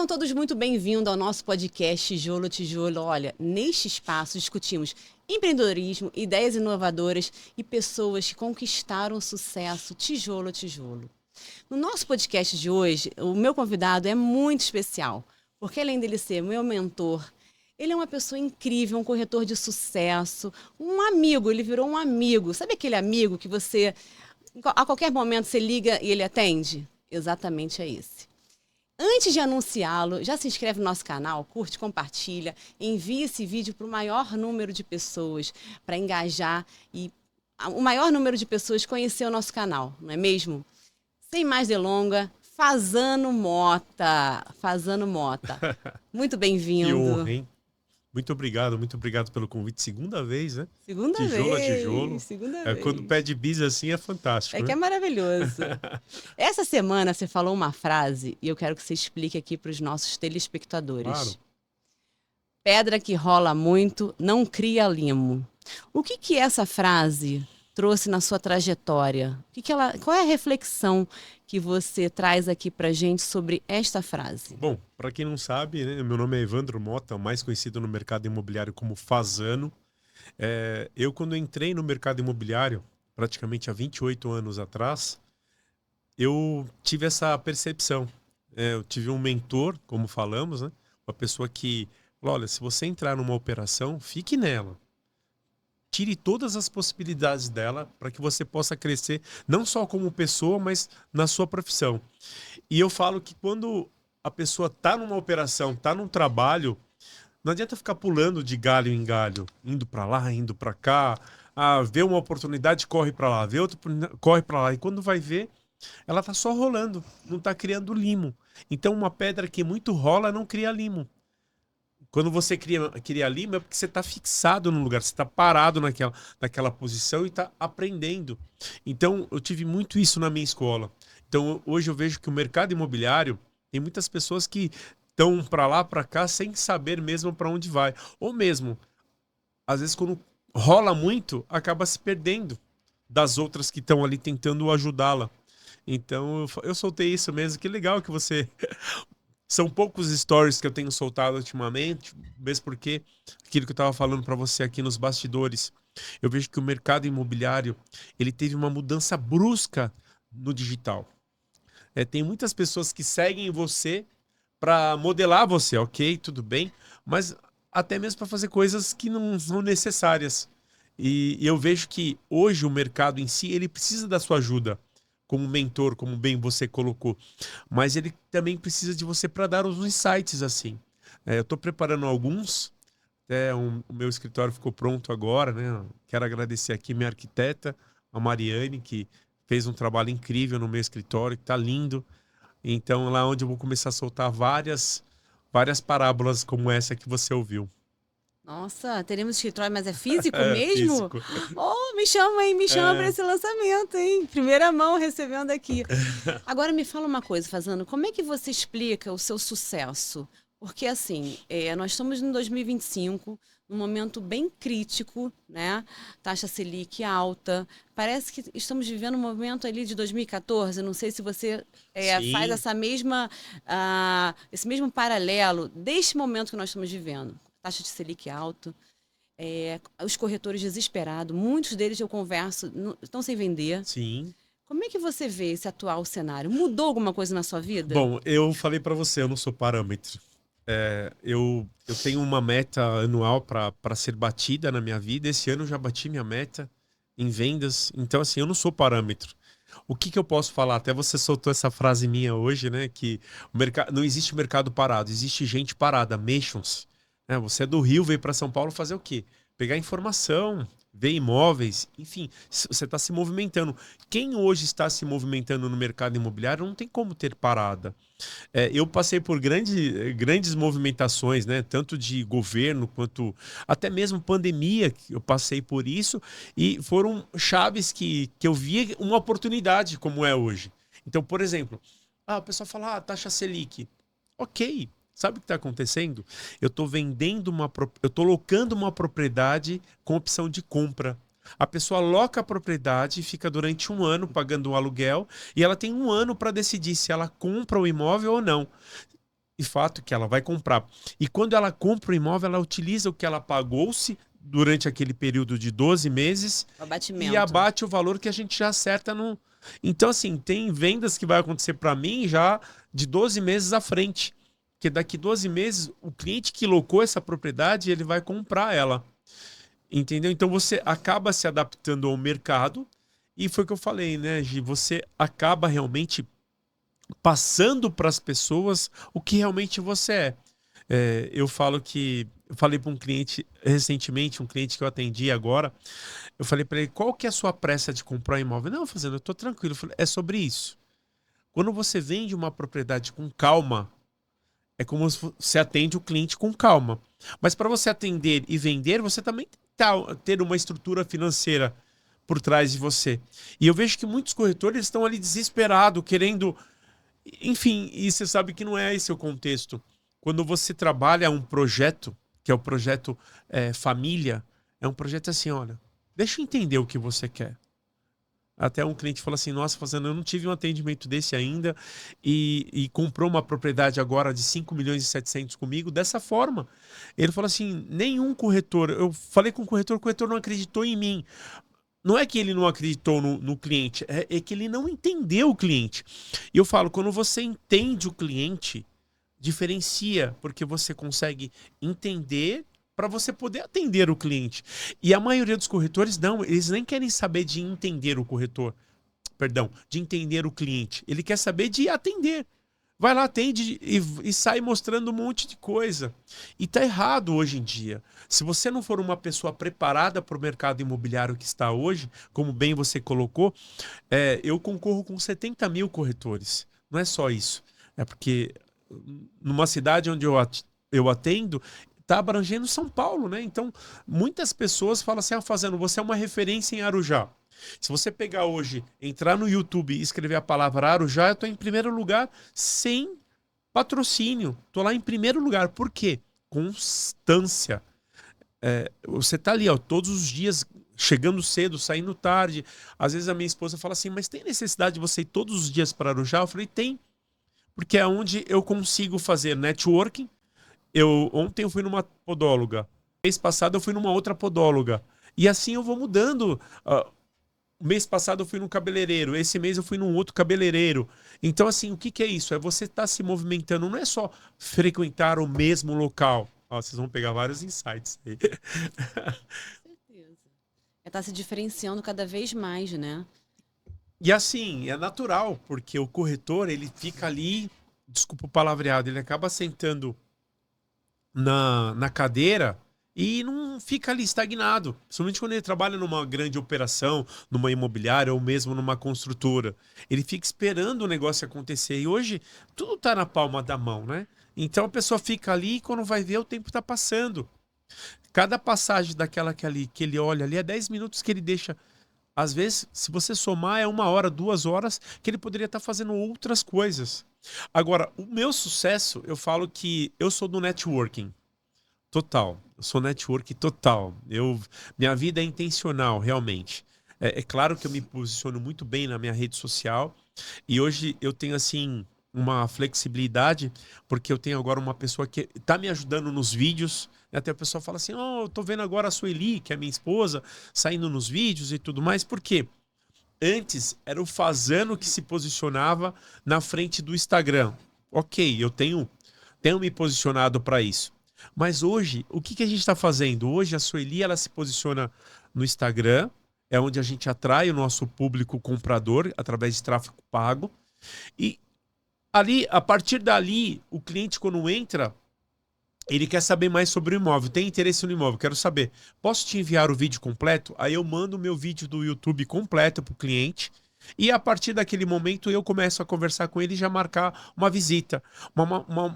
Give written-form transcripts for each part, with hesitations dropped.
Sejam todos muito bem-vindos ao nosso podcast Tijolo a Tijolo. Olha, neste espaço discutimos empreendedorismo, ideias inovadoras e pessoas que conquistaram o sucesso tijolo a tijolo. No nosso podcast de hoje, o meu convidado é muito especial, porque além dele ser meu mentor, ele é uma pessoa incrível, um corretor de sucesso, um amigo, ele virou um amigo. Sabe aquele amigo que você, a qualquer momento, você liga e ele atende? Exatamente é esse. Antes de anunciá-lo, já se inscreve no nosso canal, curte, compartilha, envia esse vídeo para o maior número de pessoas, para engajar e o maior número de pessoas conhecer o nosso canal, não é mesmo? Sem mais delongas, Fazano Mota. Fazano Mota. Muito Que bem-vindo. honra, hein? Muito obrigado pelo convite. Segunda vez, né? Segunda Tijolo a vez. tijolo. Segunda Quando vez. pede bis assim é fantástico, É que né? é maravilhoso. Essa semana você falou uma frase e eu quero que você explique aqui para os nossos telespectadores. Claro. Pedra que rola muito não cria limo. O que essa frase trouxe na sua trajetória? Qual é a reflexão que você traz aqui pra gente sobre esta frase? Bom, para quem não sabe, né, meu nome é Evandro Mota, mais conhecido no mercado imobiliário como Fazano. Eu, quando entrei no mercado imobiliário, praticamente há 28 anos atrás, eu tive essa percepção. Eu tive um mentor, como falamos, né? Uma pessoa que falou, olha, se você entrar numa operação, fique nela. Tire todas as possibilidades dela para que você possa crescer, não só como pessoa, mas na sua profissão. E eu falo que quando a pessoa está numa operação, está num trabalho, não adianta ficar pulando de galho em galho, indo para lá, indo para cá, vê uma oportunidade, corre para lá, vê outra, corre para lá. E quando vai ver, ela está só rolando, não está criando limo. Então, uma pedra que muito rola não cria limo. Quando você cria lima é porque você está fixado no lugar, você está parado naquela posição e está aprendendo. Então, eu tive muito isso na minha escola. Então, hoje eu vejo que o mercado imobiliário tem muitas pessoas que estão para lá, para cá, sem saber mesmo para onde vai. Ou mesmo, às vezes, quando rola muito, acaba se perdendo das outras que estão ali tentando ajudá-la. Então, eu soltei isso mesmo. Que legal que você... São poucos stories que eu tenho soltado ultimamente, mesmo porque aquilo que eu estava falando para você aqui nos bastidores, eu vejo que o mercado imobiliário ele teve uma mudança brusca no digital. Tem muitas pessoas que seguem você para modelar você, ok, tudo bem, mas até mesmo para fazer coisas que não são necessárias. E eu vejo que hoje o mercado em si ele precisa da sua ajuda como mentor, como bem você colocou. Mas ele também precisa de você para dar os insights assim. Eu estou preparando alguns. O meu escritório ficou pronto agora, né? Quero agradecer aqui minha arquiteta, a Mariane, que fez um trabalho incrível no meu escritório, que está lindo. Então, lá onde eu vou começar a soltar várias parábolas como essa que você ouviu. Nossa, teremos escritório, mas é físico mesmo? Físico. Oh, me chama, hein? Me chama para esse lançamento, hein? Primeira mão recebendo aqui. Agora me fala uma coisa, Fazano, como é que você explica o seu sucesso? Porque assim, nós estamos em 2025, num momento bem crítico, né? Taxa Selic alta. Parece que estamos vivendo um momento ali de 2014. Não sei se você faz Sim. esse mesmo paralelo deste momento que nós estamos vivendo. Taxa de Selic alta, os corretores desesperados, muitos deles eu converso, estão sem vender. Sim. Como é que você vê esse atual cenário? Mudou alguma coisa na sua vida? Bom, eu falei para você, eu não sou parâmetro. Eu tenho uma meta anual para ser batida na minha vida. Esse ano eu já bati minha meta em vendas. Então, assim, eu não sou parâmetro. O que eu posso falar? Até você soltou essa frase minha hoje, né? Que não existe mercado parado, existe gente parada, mexam-se. Você é do Rio, veio para São Paulo fazer o quê? Pegar informação, ver imóveis, enfim, você está se movimentando. Quem hoje está se movimentando no mercado imobiliário não tem como ter parada. Eu passei por grandes movimentações, né? Tanto de governo quanto até mesmo pandemia, que eu passei por isso, e foram chaves que eu vi uma oportunidade como é hoje. Então, por exemplo, o pessoal fala, taxa Selic. Ok, sabe o que está acontecendo? Eu estou locando uma propriedade com opção de compra. A pessoa loca a propriedade, fica durante um ano pagando um aluguel e ela tem um ano para decidir se ela compra o imóvel ou não. de fato que ela vai comprar. E quando ela compra o imóvel, ela utiliza o que ela pagou-se durante aquele período de 12 meses e abate o valor que a gente já acerta no... Então, assim, tem vendas que vai acontecer para mim já de 12 meses à frente. Porque daqui 12 meses, o cliente que locou essa propriedade, ele vai comprar ela. Entendeu? Então, você acaba se adaptando ao mercado. E foi o que eu falei, né, Gi? Você acaba realmente passando para as pessoas o que realmente você é. Eu falo que... Eu falei para um cliente recentemente, um cliente que eu atendi agora, eu falei para ele, qual que é a sua pressa de comprar um imóvel? Não, fazendo, eu tô tranquilo. Eu falei, é sobre isso. Quando você vende uma propriedade com calma, é como se você atende o cliente com calma. Mas para você atender e vender, você também tem que ter uma estrutura financeira por trás de você. E eu vejo que muitos corretores estão ali desesperados, querendo... Enfim, e você sabe que não é esse o contexto. Quando você trabalha um projeto, que é o projeto família, é um projeto assim, olha, deixa eu entender o que você quer. Até um cliente falou assim, nossa, Fazenda, eu não tive um atendimento desse ainda e comprou uma propriedade agora de 5 milhões e 700 comigo dessa forma. Ele falou assim, nenhum corretor, eu falei com o corretor não acreditou em mim. Não é que ele não acreditou no cliente, é que ele não entendeu o cliente. E eu falo, quando você entende o cliente, diferencia, porque você consegue entender para você poder atender o cliente. E a maioria dos corretores, não, eles nem querem saber de entender o corretor, perdão, de entender o cliente. Ele quer saber de atender. Vai lá, atende e sai mostrando um monte de coisa. E tá errado hoje em dia. Se você não for uma pessoa preparada para o mercado imobiliário que está hoje, como bem você colocou, eu concorro com 70 mil corretores. Não é só isso. É porque numa cidade onde eu atendo, está abrangendo São Paulo, né? Então, muitas pessoas falam assim, Fazendo, você é uma referência em Arujá. Se você pegar hoje, entrar no YouTube e escrever a palavra Arujá, eu estou em primeiro lugar sem patrocínio. Estou lá em primeiro lugar. Por quê? Constância. Você está ali, ó, todos os dias, chegando cedo, saindo tarde. Às vezes a minha esposa fala assim, mas tem necessidade de você ir todos os dias para Arujá? Eu falei, tem. Porque é onde eu consigo fazer networking. Ontem eu fui numa podóloga. Mês passado eu fui numa outra podóloga. E assim eu vou mudando. Mês passado eu fui num cabeleireiro, esse mês eu fui num outro cabeleireiro. Então, assim, o que é isso? É você estar se movimentando, não é só frequentar o mesmo local. Vocês vão pegar vários insights aí. Com certeza. Tá se diferenciando cada vez mais, né? E assim, é natural, porque o corretor, ele fica ali, desculpa o palavreado, ele acaba sentando na cadeira e não fica ali estagnado. Principalmente quando ele trabalha numa grande operação, numa imobiliária ou mesmo numa construtora. Ele fica esperando o negócio acontecer. E hoje tudo está na palma da mão, né? Então a pessoa fica ali e quando vai ver o tempo está passando. Cada passagem daquela que ele olha ali é 10 minutos que ele deixa. Às vezes, se você somar, é 1 hora, 2 horas que ele poderia estar fazendo outras coisas. Agora, o meu sucesso, eu falo que eu sou do networking. Total. Eu sou network total. Minha vida é intencional, realmente. É claro que eu me posiciono muito bem na minha rede social. E hoje eu tenho, assim, uma flexibilidade, porque eu tenho agora uma pessoa que está me ajudando nos vídeos. E até a pessoa fala assim, eu tô vendo agora a Sueli, que é minha esposa, saindo nos vídeos e tudo mais. Por quê? Antes era o Fazano que se posicionava na frente do Instagram. Ok, eu tenho me posicionado para isso. Mas hoje, o que a gente está fazendo? Hoje a Sueli, ela se posiciona no Instagram, é onde a gente atrai o nosso público comprador através de tráfego pago. E ali, a partir dali, o cliente quando entra, ele quer saber mais sobre o imóvel, tem interesse no imóvel, quero saber. Posso te enviar o vídeo completo? Aí eu mando o meu vídeo do YouTube completo para o cliente. E a partir daquele momento eu começo a conversar com ele e já marcar uma visita.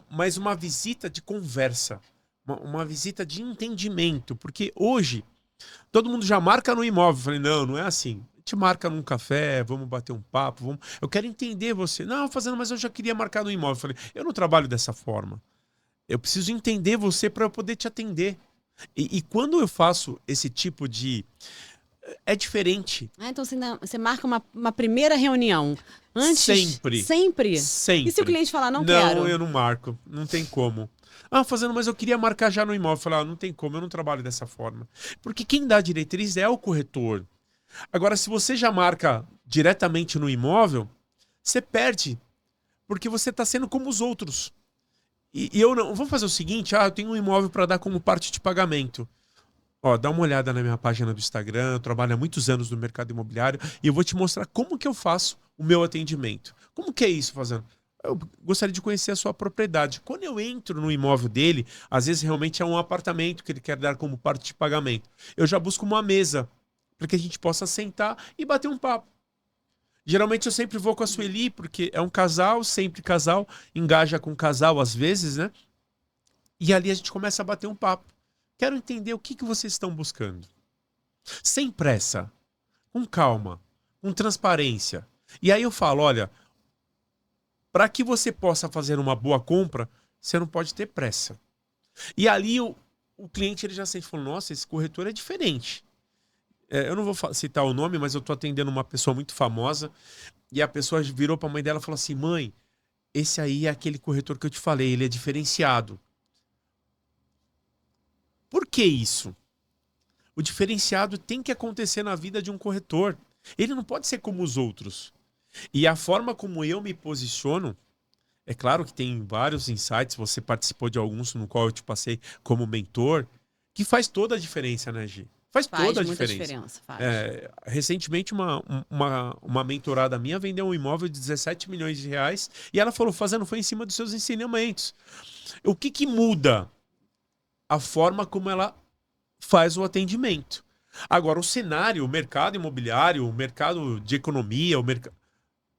Mas uma visita de conversa. Uma visita de entendimento. Porque hoje, todo mundo já marca no imóvel. Eu falei, não é assim. A gente marca num café, vamos bater um papo. Eu quero entender você. Não, mas eu já queria marcar no imóvel. Eu falei, eu não trabalho dessa forma. Eu preciso entender você para eu poder te atender. E quando eu faço esse tipo de É diferente. Ah, então você marca uma primeira reunião. Antes? Sempre. Sempre? Sempre. E se o cliente falar, não Não, quero? eu não marco. Não tem como. Ah, fazendo, mas eu queria marcar já no imóvel. Falar, não tem como, eu não trabalho dessa forma. Porque quem dá a diretriz é o corretor. Agora, se você já marca diretamente no imóvel, você perde. Porque você está sendo como os outros. E eu não. Vamos fazer o seguinte: eu tenho um imóvel para dar como parte de pagamento. Ó, dá uma olhada na minha página do Instagram, eu trabalho há muitos anos no mercado imobiliário e eu vou te mostrar como que eu faço o meu atendimento. Como que é isso, fazendo? Eu gostaria de conhecer a sua propriedade. Quando eu entro no imóvel dele, às vezes realmente é um apartamento que ele quer dar como parte de pagamento. Eu já busco uma mesa para que a gente possa sentar e bater um papo. Geralmente eu sempre vou com a Sueli, porque é um casal, sempre casal, engaja com casal às vezes, né? E ali a gente começa a bater um papo. Quero entender o que vocês estão buscando. Sem pressa, com calma, com transparência. E aí eu falo, olha, para que você possa fazer uma boa compra, você não pode ter pressa. E ali o cliente ele já sempre falou, nossa, esse corretor é diferente. Eu não vou citar o nome, mas eu estou atendendo uma pessoa muito famosa e a pessoa virou para a mãe dela e falou assim, mãe, esse aí é aquele corretor que eu te falei, ele é diferenciado. Por que isso? O diferenciado tem que acontecer na vida de um corretor. Ele não pode ser como os outros. E a forma como eu me posiciono, é claro que tem vários insights, você participou de alguns no qual eu te passei como mentor, que faz toda a diferença, né, Gi? Faz toda a muita diferença. faz. Recentemente, uma mentorada minha vendeu um imóvel de 17 milhões de reais e ela falou, fazendo, foi em cima dos seus ensinamentos. O que muda? A forma como ela faz o atendimento. Agora, o cenário, o mercado imobiliário, o mercado de economia,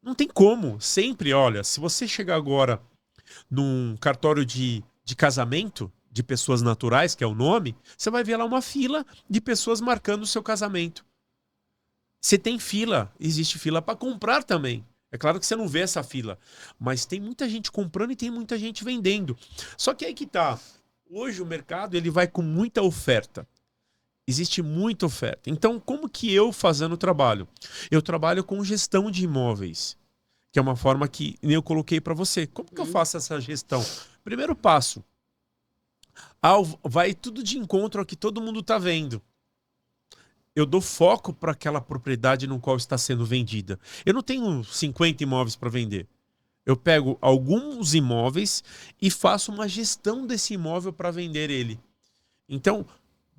não tem como. Sempre, olha, se você chegar agora num cartório de casamento, de pessoas naturais, que é o nome, você vai ver lá uma fila de pessoas marcando o seu casamento. Você tem fila, existe fila para comprar também. É claro que você não vê essa fila, mas tem muita gente comprando e tem muita gente vendendo. Só que aí que tá. Hoje o mercado ele vai com muita oferta. Existe muita oferta. Então, como que eu fazendo o trabalho? Eu trabalho com gestão de imóveis, que é uma forma que eu coloquei para você. Como que eu faço essa gestão? Primeiro passo. Vai tudo de encontro ao que todo mundo está vendo. Eu dou foco para aquela propriedade no qual está sendo vendida. Eu não tenho 50 imóveis para vender. Eu pego alguns imóveis e faço uma gestão desse imóvel para vender ele. Então,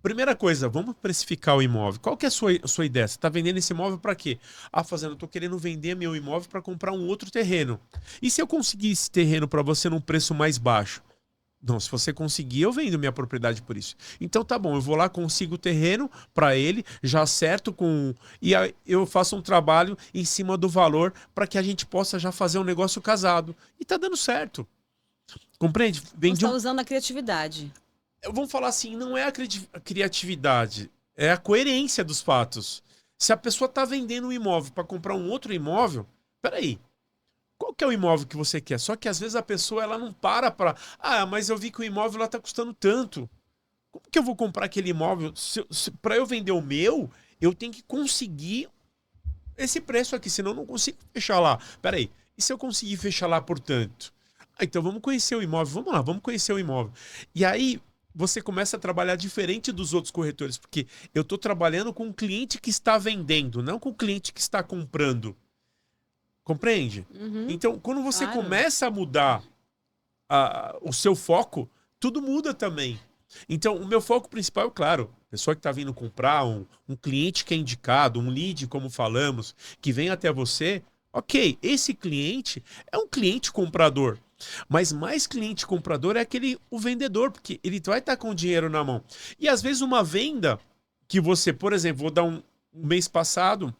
primeira coisa, vamos precificar o imóvel. Qual que é a sua ideia? Você está vendendo esse imóvel para quê? Fazendo, eu estou querendo vender meu imóvel para comprar um outro terreno. E se eu conseguir esse terreno para você num preço mais baixo? Não, se você conseguir, eu vendo minha propriedade por isso. Então tá bom, eu vou lá, consigo o terreno para ele, já acerto com... E aí eu faço um trabalho em cima do valor para que a gente possa já fazer um negócio casado. E tá dando certo. Compreende? Você está usando a criatividade. Vamos falar assim, não é a criatividade, é a coerência dos fatos. Se a pessoa está vendendo um imóvel para comprar um outro imóvel, peraí, qual que é o imóvel que você quer? Só que às vezes a pessoa ela não para, mas eu vi que o imóvel está custando tanto. Como que eu vou comprar aquele imóvel? Para eu vender o meu, eu tenho que conseguir esse preço aqui, senão eu não consigo fechar lá. Peraí, e se eu conseguir fechar lá por tanto? Então vamos conhecer o imóvel, vamos lá, vamos conhecer o imóvel. E aí você começa a trabalhar diferente dos outros corretores, porque eu estou trabalhando com o cliente que está vendendo, não com o cliente que está comprando. Compreende? Então, quando você começa a mudar o seu foco, tudo muda também. Então, o meu foco principal é, claro, pessoa que está vindo comprar, um cliente que é indicado, um lead, como falamos, que vem até você, ok, esse cliente é um cliente comprador. Mas mais cliente comprador é o vendedor, porque ele vai estar com o dinheiro na mão. E às vezes uma venda que você, por exemplo, vou dar um mês passado,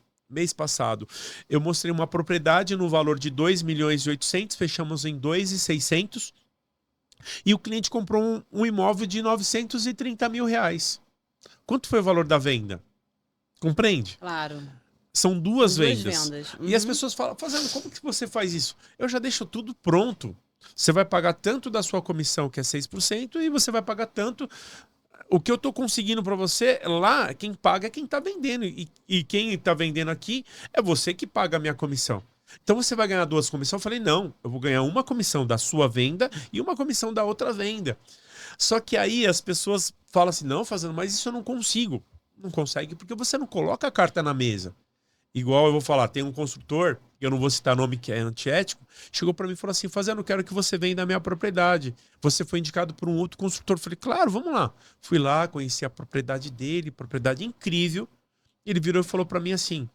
eu mostrei uma propriedade no valor de 2.800.000, fechamos em 2.600.000 e o cliente comprou um imóvel de 930 mil reais. Quanto foi o valor da venda? Compreende? Claro. São duas vendas. E as pessoas falam, Fazendo, como que você faz isso? Eu já deixo tudo pronto. Você vai pagar tanto da sua comissão, que é 6%, e você vai pagar tanto. O que eu tô conseguindo para você, lá, quem paga é quem tá vendendo. E quem tá vendendo aqui é você que paga a minha comissão. Então você vai ganhar duas comissões? Eu falei, não, eu vou ganhar uma comissão da sua venda e uma comissão da outra venda. Só que aí as pessoas falam assim, não, fazendo, mas isso eu não consigo. Não consegue porque você não coloca a carta na mesa. Igual eu vou falar, tem um construtor, eu não vou citar nome que é antiético, chegou para mim e falou assim, Fazendo, eu quero que você venda a minha propriedade. Você foi indicado por um outro construtor. Eu falei, claro, vamos lá. Fui lá, conheci a propriedade dele, propriedade incrível. Ele virou e falou para mim assim,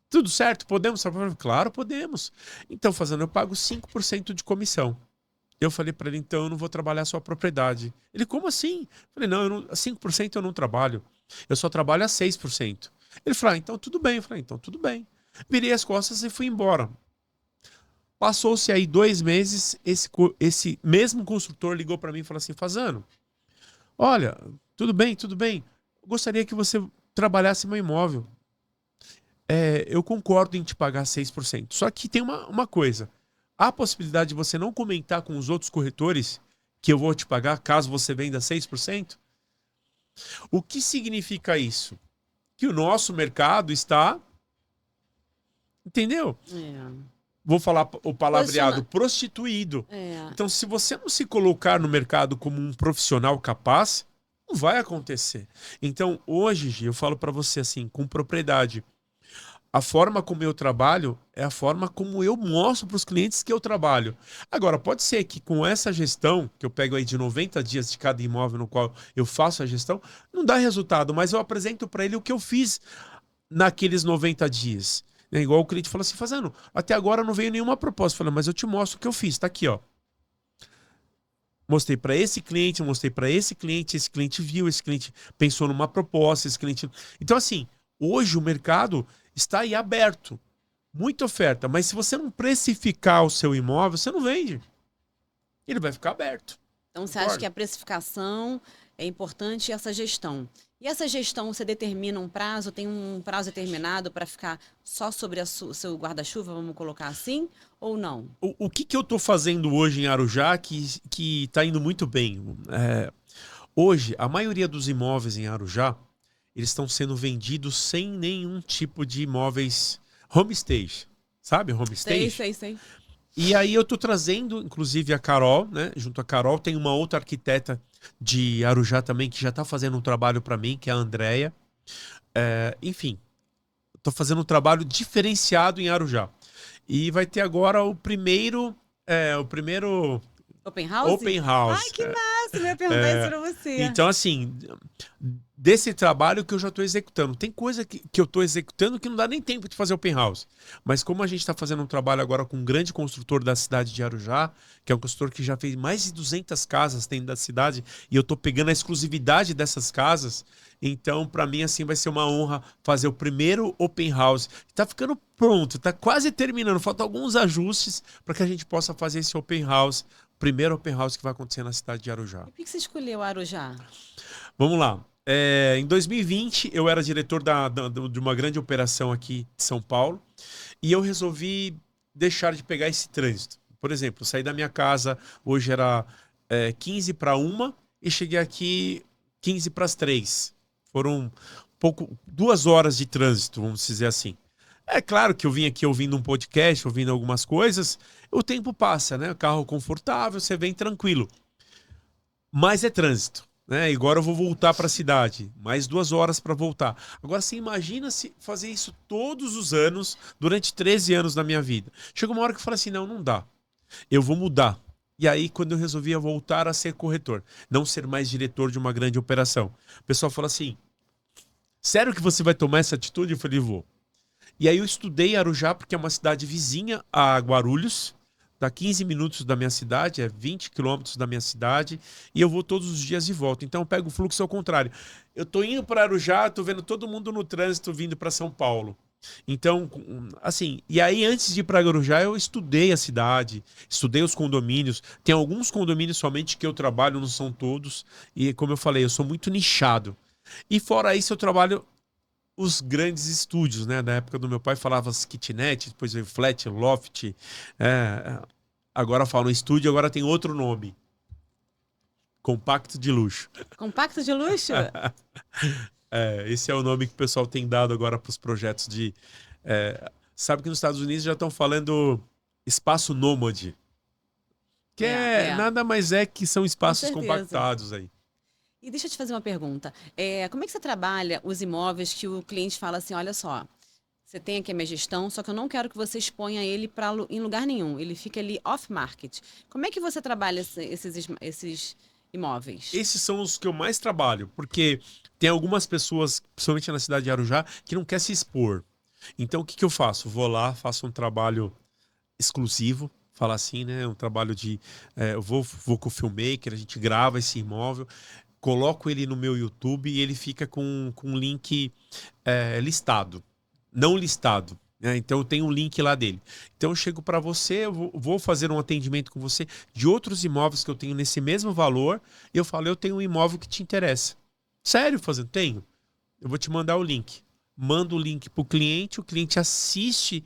tudo certo, podemos? Eu falei, claro, podemos. Então, Fazendo, eu pago 5% de comissão. Eu falei para ele, então eu não vou trabalhar a sua propriedade. Ele, como assim? Eu falei, não, 5% eu não trabalho. Eu só trabalho a 6%. Ele falou, então tudo bem. Eu falei, então tudo bem. Virei as costas e fui embora. Passou-se aí 2 meses, esse mesmo construtor ligou para mim e falou assim, Fazano, olha, tudo bem, tudo bem. Eu gostaria que você trabalhasse meu imóvel. Eu concordo em te pagar 6%. Só que tem uma coisa. Há a possibilidade de você não comentar com os outros corretores que eu vou te pagar caso você venda 6%? O que significa isso? Que o nosso mercado está... Entendeu? Vou falar o palavreado, prostituído. Então, se você não se colocar no mercado como um profissional capaz, não vai acontecer. Então, hoje, Gi, eu falo para você assim, com propriedade, a forma como eu trabalho é a forma como eu mostro para os clientes que eu trabalho. Agora, pode ser que com essa gestão, que eu pego aí de 90 dias de cada imóvel no qual eu faço a gestão, não dá resultado, mas eu apresento para ele o que eu fiz naqueles 90 dias. Igual o cliente falou assim, Fazendo, até agora não veio nenhuma proposta. Eu falei, mas eu te mostro o que eu fiz, tá aqui, ó. Mostrei para esse cliente, mostrei para esse cliente viu, esse cliente pensou numa proposta, esse cliente... Então, assim, hoje o mercado está aí aberto. Muita oferta. Mas se você não precificar o seu imóvel, você não vende. Ele vai ficar aberto. Então você acha que a precificação é importante e essa gestão. E essa gestão, você determina um prazo, tem um prazo determinado para ficar só sobre o seu guarda-chuva, vamos colocar assim, ou não? O que eu estou fazendo hoje em Arujá que está indo muito bem? Hoje, a maioria dos imóveis em Arujá, eles estão sendo vendidos sem nenhum tipo de imóveis homestage. Sabe homestage? Sei. E aí eu tô trazendo, inclusive, a Carol, né? Junto à Carol, tem uma outra arquiteta de Arujá também que já tá fazendo um trabalho para mim, que é a Andrea. Enfim, tô fazendo um trabalho diferenciado em Arujá. E vai ter agora o primeiro... Open House? Open House. Ai, que massa! Eu ia perguntar isso pra você. Então, assim, desse trabalho que eu já estou executando. Tem coisa que eu estou executando que não dá nem tempo de fazer Open House. Mas como a gente está fazendo um trabalho agora com um grande construtor da cidade de Arujá, que é um construtor que já fez mais de 200 casas dentro da cidade, e eu estou pegando a exclusividade dessas casas, então, para mim, assim, vai ser uma honra fazer o primeiro Open House. Está ficando pronto, está quase terminando. Faltam alguns ajustes para que a gente possa fazer esse Open House, primeiro Open House que vai acontecer na cidade de Arujá. E por que você escolheu Arujá? Vamos lá. Em 2020, eu era diretor de uma grande operação aqui de São Paulo e eu resolvi deixar de pegar esse trânsito. Por exemplo, saí da minha casa, hoje era 15 para 1 e cheguei aqui 15 para as 3. Foram 2 horas de trânsito, vamos dizer assim. É claro que eu vim aqui ouvindo um podcast, ouvindo algumas coisas, o tempo passa, né? O carro confortável, você vem tranquilo. Mas é trânsito, né? Agora eu vou voltar para a cidade, mais 2 horas para voltar. Agora você imagina se fazer isso todos os anos, durante 13 anos da minha vida. Chegou uma hora que eu falei assim, não dá. Eu vou mudar. E aí, quando eu resolvi voltar a ser corretor, não ser mais diretor de uma grande operação, o pessoal falou assim, sério que você vai tomar essa atitude? Eu falei, vou. E aí eu estudei Arujá, porque é uma cidade vizinha a Guarulhos, dá 15 minutos da minha cidade, 20 quilômetros da minha cidade, e eu vou todos os dias e volto. Então eu pego o fluxo ao contrário. Eu tô indo para Arujá, tô vendo todo mundo no trânsito vindo para São Paulo. Então, assim, e aí antes de ir para Arujá, eu estudei a cidade, estudei os condomínios. Tem alguns condomínios somente que eu trabalho, não são todos. E como eu falei, eu sou muito nichado. E fora isso, eu trabalho os grandes estúdios, né? Na época do meu pai falava as kitnet, depois veio flat, loft. Agora falam estúdio, agora tem outro nome. Compacto de luxo. Compacto de luxo? Esse é o nome que o pessoal tem dado agora para os projetos de... sabe que nos Estados Unidos já estão falando espaço nômade. Que nada mais é que são espaços compactados aí. E deixa eu te fazer uma pergunta. Como é que você trabalha os imóveis que o cliente fala assim, olha só, você tem aqui a minha gestão, só que eu não quero que você exponha ele em lugar nenhum. Ele fica ali off-market. Como é que você trabalha esses imóveis? Esses são os que eu mais trabalho, porque tem algumas pessoas, principalmente na cidade de Arujá, que não quer se expor. Então, o que que eu faço? Vou lá, faço um trabalho exclusivo, fala assim, né? Um trabalho de... eu vou com o filmmaker, a gente grava esse imóvel, coloco ele no meu YouTube e ele fica com um link listado, não listado. Então tem um link lá dele. Então eu chego para você, eu vou fazer um atendimento com você de outros imóveis que eu tenho nesse mesmo valor. E eu falo, eu tenho um imóvel que te interessa. Sério, fazendo? Tenho. Eu vou te mandar o link. Mando o link pro cliente, o cliente assiste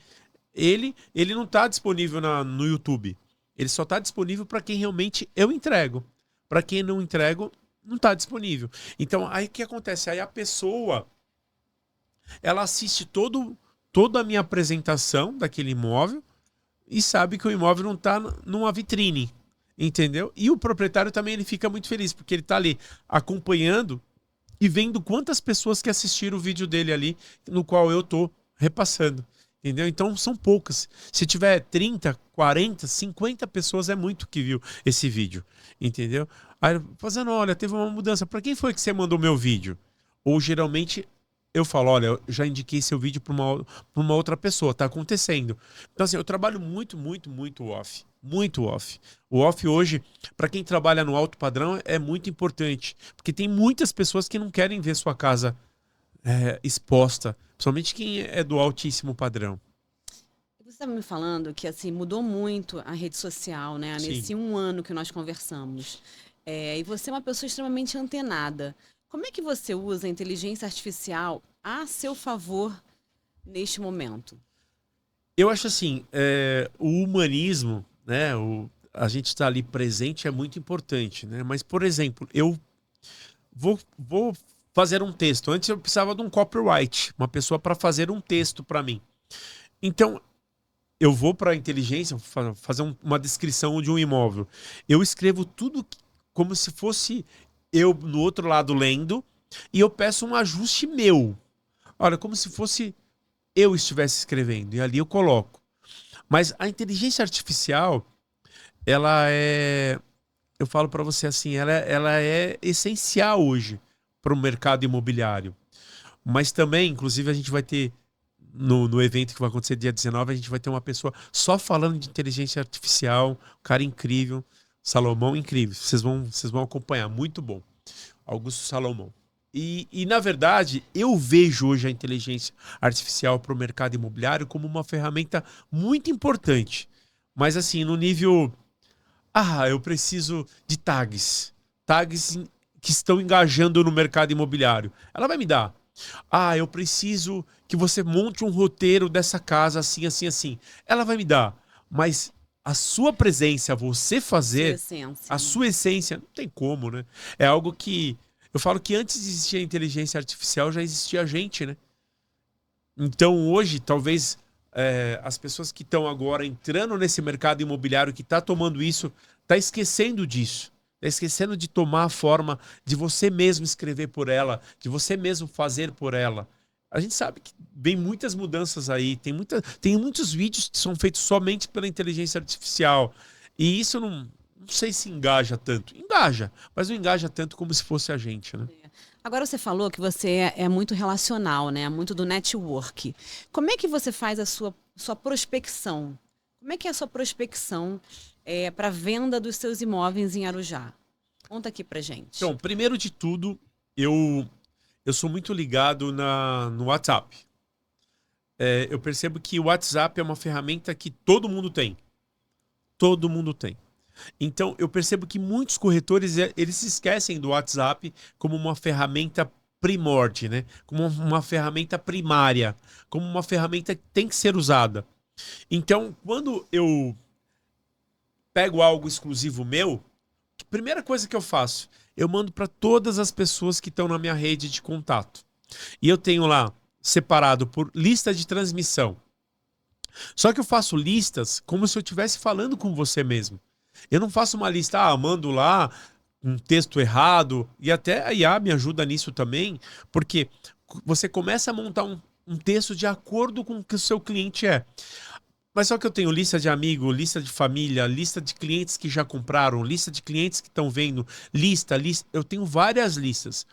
ele não está disponível no YouTube. Ele só está disponível para quem realmente eu entrego. Para quem não entrego, não está disponível. Então, aí o que acontece? Aí a pessoa, ela assiste toda a minha apresentação daquele imóvel e sabe que o imóvel não está numa vitrine, entendeu? E o proprietário também ele fica muito feliz, porque ele está ali acompanhando e vendo quantas pessoas que assistiram o vídeo dele ali, no qual eu estou repassando, entendeu? Então são poucas. Se tiver 30, 40, 50 pessoas é muito que viu esse vídeo, entendeu? Aí fazendo, olha, teve uma mudança. Para quem foi que você mandou meu vídeo? Ou geralmente eu falo, olha, eu já indiquei seu vídeo para uma outra pessoa, tá acontecendo. Então, assim, eu trabalho muito, muito, muito off. Muito off. O off hoje, para quem trabalha no alto padrão, é muito importante. Porque tem muitas pessoas que não querem ver sua casa exposta. Principalmente quem é do altíssimo padrão. Você estava me falando que assim mudou muito a rede social, né? Sim. Nesse 1 ano que nós conversamos. E você é uma pessoa extremamente antenada. Como é que você usa a inteligência artificial a seu favor neste momento? Eu acho assim, o humanismo, né, a gente estar ali presente é muito importante, né? Mas, por exemplo, eu vou fazer um texto. Antes eu precisava de um copyright, uma pessoa para fazer um texto para mim. Então, eu vou para a inteligência fazer uma descrição de um imóvel. Eu escrevo tudo como se fosse eu no outro lado lendo e eu peço um ajuste meu. Olha, como se fosse eu estivesse escrevendo e ali eu coloco. Mas a inteligência artificial, eu falo para você assim, ela é essencial hoje para o mercado imobiliário. Mas também, inclusive, a gente vai ter no evento que vai acontecer dia 19, a gente vai ter uma pessoa só falando de inteligência artificial, um cara incrível, Salomão, incrível. Vocês vão acompanhar, muito bom. Augusto Salomão. E, na verdade, eu vejo hoje a inteligência artificial para o mercado imobiliário como uma ferramenta muito importante. Mas, assim, no nível... eu preciso de tags. Tags que estão engajando no mercado imobiliário. Ela vai me dar. Eu preciso que você monte um roteiro dessa casa assim, assim, assim. Ela vai me dar. Mas a sua presença, você fazer, a sua essência, não tem como, né? É algo que... Eu falo que antes de existir a inteligência artificial, já existia a gente, né? Então hoje, talvez as pessoas que estão agora entrando nesse mercado imobiliário, que está tomando isso, está esquecendo disso. Está esquecendo de tomar a forma de você mesmo escrever por ela, de você mesmo fazer por ela. A gente sabe que vem muitas mudanças aí, tem muitos vídeos que são feitos somente pela inteligência artificial. E isso não sei se engaja tanto. Engaja, mas não engaja tanto como se fosse a gente, né? Agora você falou que você é muito relacional, né? Muito do network. Como é que você faz a sua prospecção? Como é que é a sua prospecção para a venda dos seus imóveis em Arujá? Conta aqui pra gente. Então, primeiro de tudo, eu sou muito ligado no WhatsApp. Eu percebo que o WhatsApp é uma ferramenta que todo mundo tem. Todo mundo tem. Então, eu percebo que muitos corretores, eles se esquecem do WhatsApp como uma ferramenta primórdia, né? Como uma ferramenta primária, como uma ferramenta que tem que ser usada. Então, quando eu pego algo exclusivo meu, Primeira coisa que eu faço, eu mando para todas as pessoas que estão na minha rede de contato. E eu tenho lá separado por lista de transmissão. Só que eu faço listas como se eu estivesse falando com você mesmo. Eu não faço uma lista, mando lá um texto errado, e até a IA me ajuda nisso também, porque você começa a montar um texto de acordo com o que o seu cliente é. Mas só que eu tenho lista de amigos, lista de família, lista de clientes que já compraram, lista de clientes que estão vendo, lista, eu tenho várias listas.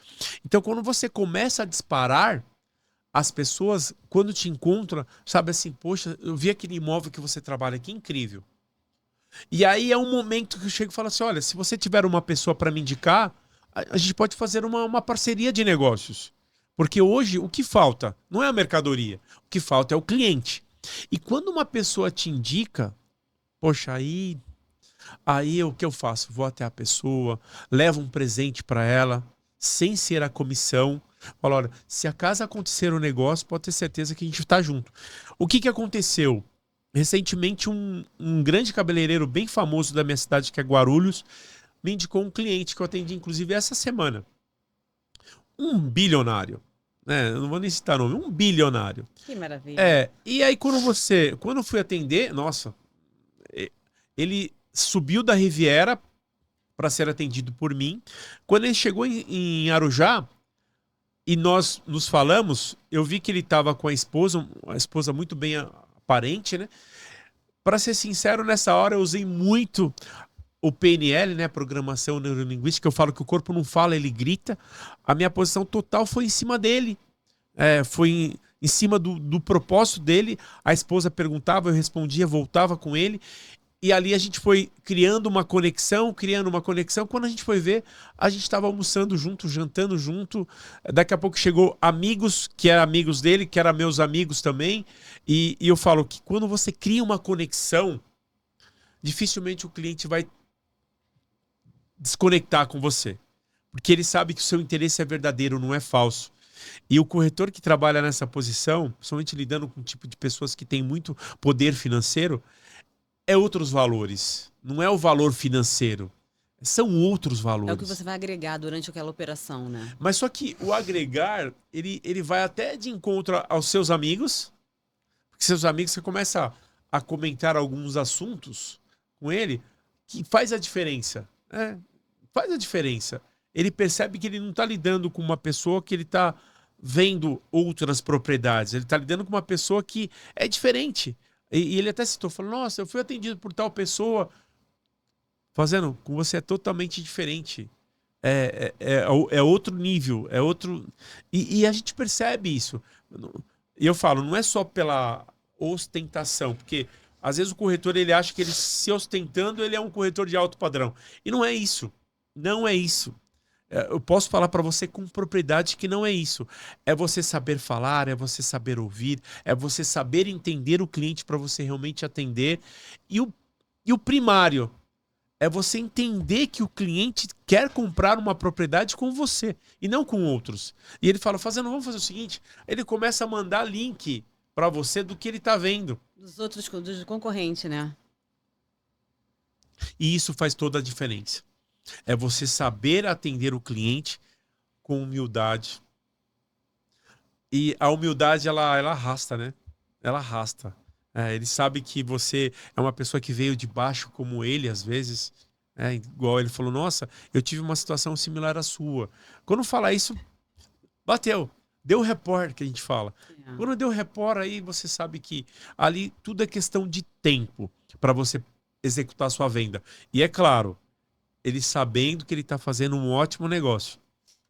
Então, quando você começa a disparar, as pessoas, quando te encontram, sabe assim, poxa, eu vi aquele imóvel que você trabalha, que incrível. E aí é um momento que eu chego e falo assim, olha, se você tiver uma pessoa para me indicar, a gente pode fazer uma parceria de negócios. Porque hoje o que falta não é a mercadoria, o que falta é o cliente. E quando uma pessoa te indica, poxa, aí o que eu faço? Vou até a pessoa, levo um presente para ela, sem ser a comissão. Falo, olha, se acaso acontecer um negócio, pode ter certeza que a gente está junto. O que aconteceu? Recentemente, um grande cabeleireiro bem famoso da minha cidade, que é Guarulhos, me indicou um cliente que eu atendi, inclusive, essa semana. Um bilionário. Né? Eu não vou nem citar nome. Um bilionário. Que maravilha. E aí, quando eu fui atender, nossa, ele subiu da Riviera para ser atendido por mim. Quando ele chegou em Arujá, e nós nos falamos, eu vi que ele estava com a esposa muito bem aparente, né? Para ser sincero, nessa hora eu usei muito o PNL, né? Programação Neurolinguística. Eu falo que o corpo não fala, ele grita. A minha posição total foi em cima dele. Foi em cima do propósito dele. A esposa perguntava, eu respondia, voltava com ele. E ali a gente foi criando uma conexão. Quando a gente foi ver, a gente estava almoçando junto, jantando junto. Daqui a pouco chegou amigos, que eram amigos dele, que eram meus amigos também. E eu falo que quando você cria uma conexão, dificilmente o cliente vai desconectar com você. Porque ele sabe que o seu interesse é verdadeiro, não é falso. E o corretor que trabalha nessa posição, principalmente lidando com um tipo de pessoas que têm muito poder financeiro, é outros valores. Não é o valor financeiro. São outros valores. É o que você vai agregar durante aquela operação, né? Mas só que o agregar, ele vai até de encontro aos seus amigos. Porque seus amigos, você começa a comentar alguns assuntos com ele que faz a diferença. Faz a diferença. Ele percebe que ele não está lidando com uma pessoa que ele está vendo outras propriedades. Ele está lidando com uma pessoa que é diferente. E ele até citou, falou, nossa, eu fui atendido por tal pessoa. Com você é totalmente diferente. É outro nível, é outro... E a gente percebe isso. E eu falo, não é só pela ostentação, porque às vezes o corretor ele acha que ele se ostentando, ele é um corretor de alto padrão. E não é isso. Não é isso. Eu posso falar para você com propriedade que não é isso. É você saber falar, é você saber ouvir, é você saber entender o cliente para você realmente atender. E o primário é você entender que o cliente quer comprar uma propriedade com você e não com outros. E ele fala, vamos fazer o seguinte, ele começa a mandar link para você do que ele está vendo. Dos concorrentes, né? E isso faz toda a diferença. É você saber atender o cliente com humildade. E a humildade, ela arrasta, né? Ela arrasta. Ele sabe que você é uma pessoa que veio de baixo como ele, às vezes. Igual ele falou, nossa, eu tive uma situação similar à sua. Quando fala isso, bateu. Deu report, que a gente fala. Quando deu report, aí você sabe que ali tudo é questão de tempo para você executar a sua venda. E é claro, ele sabendo que ele está fazendo um ótimo negócio.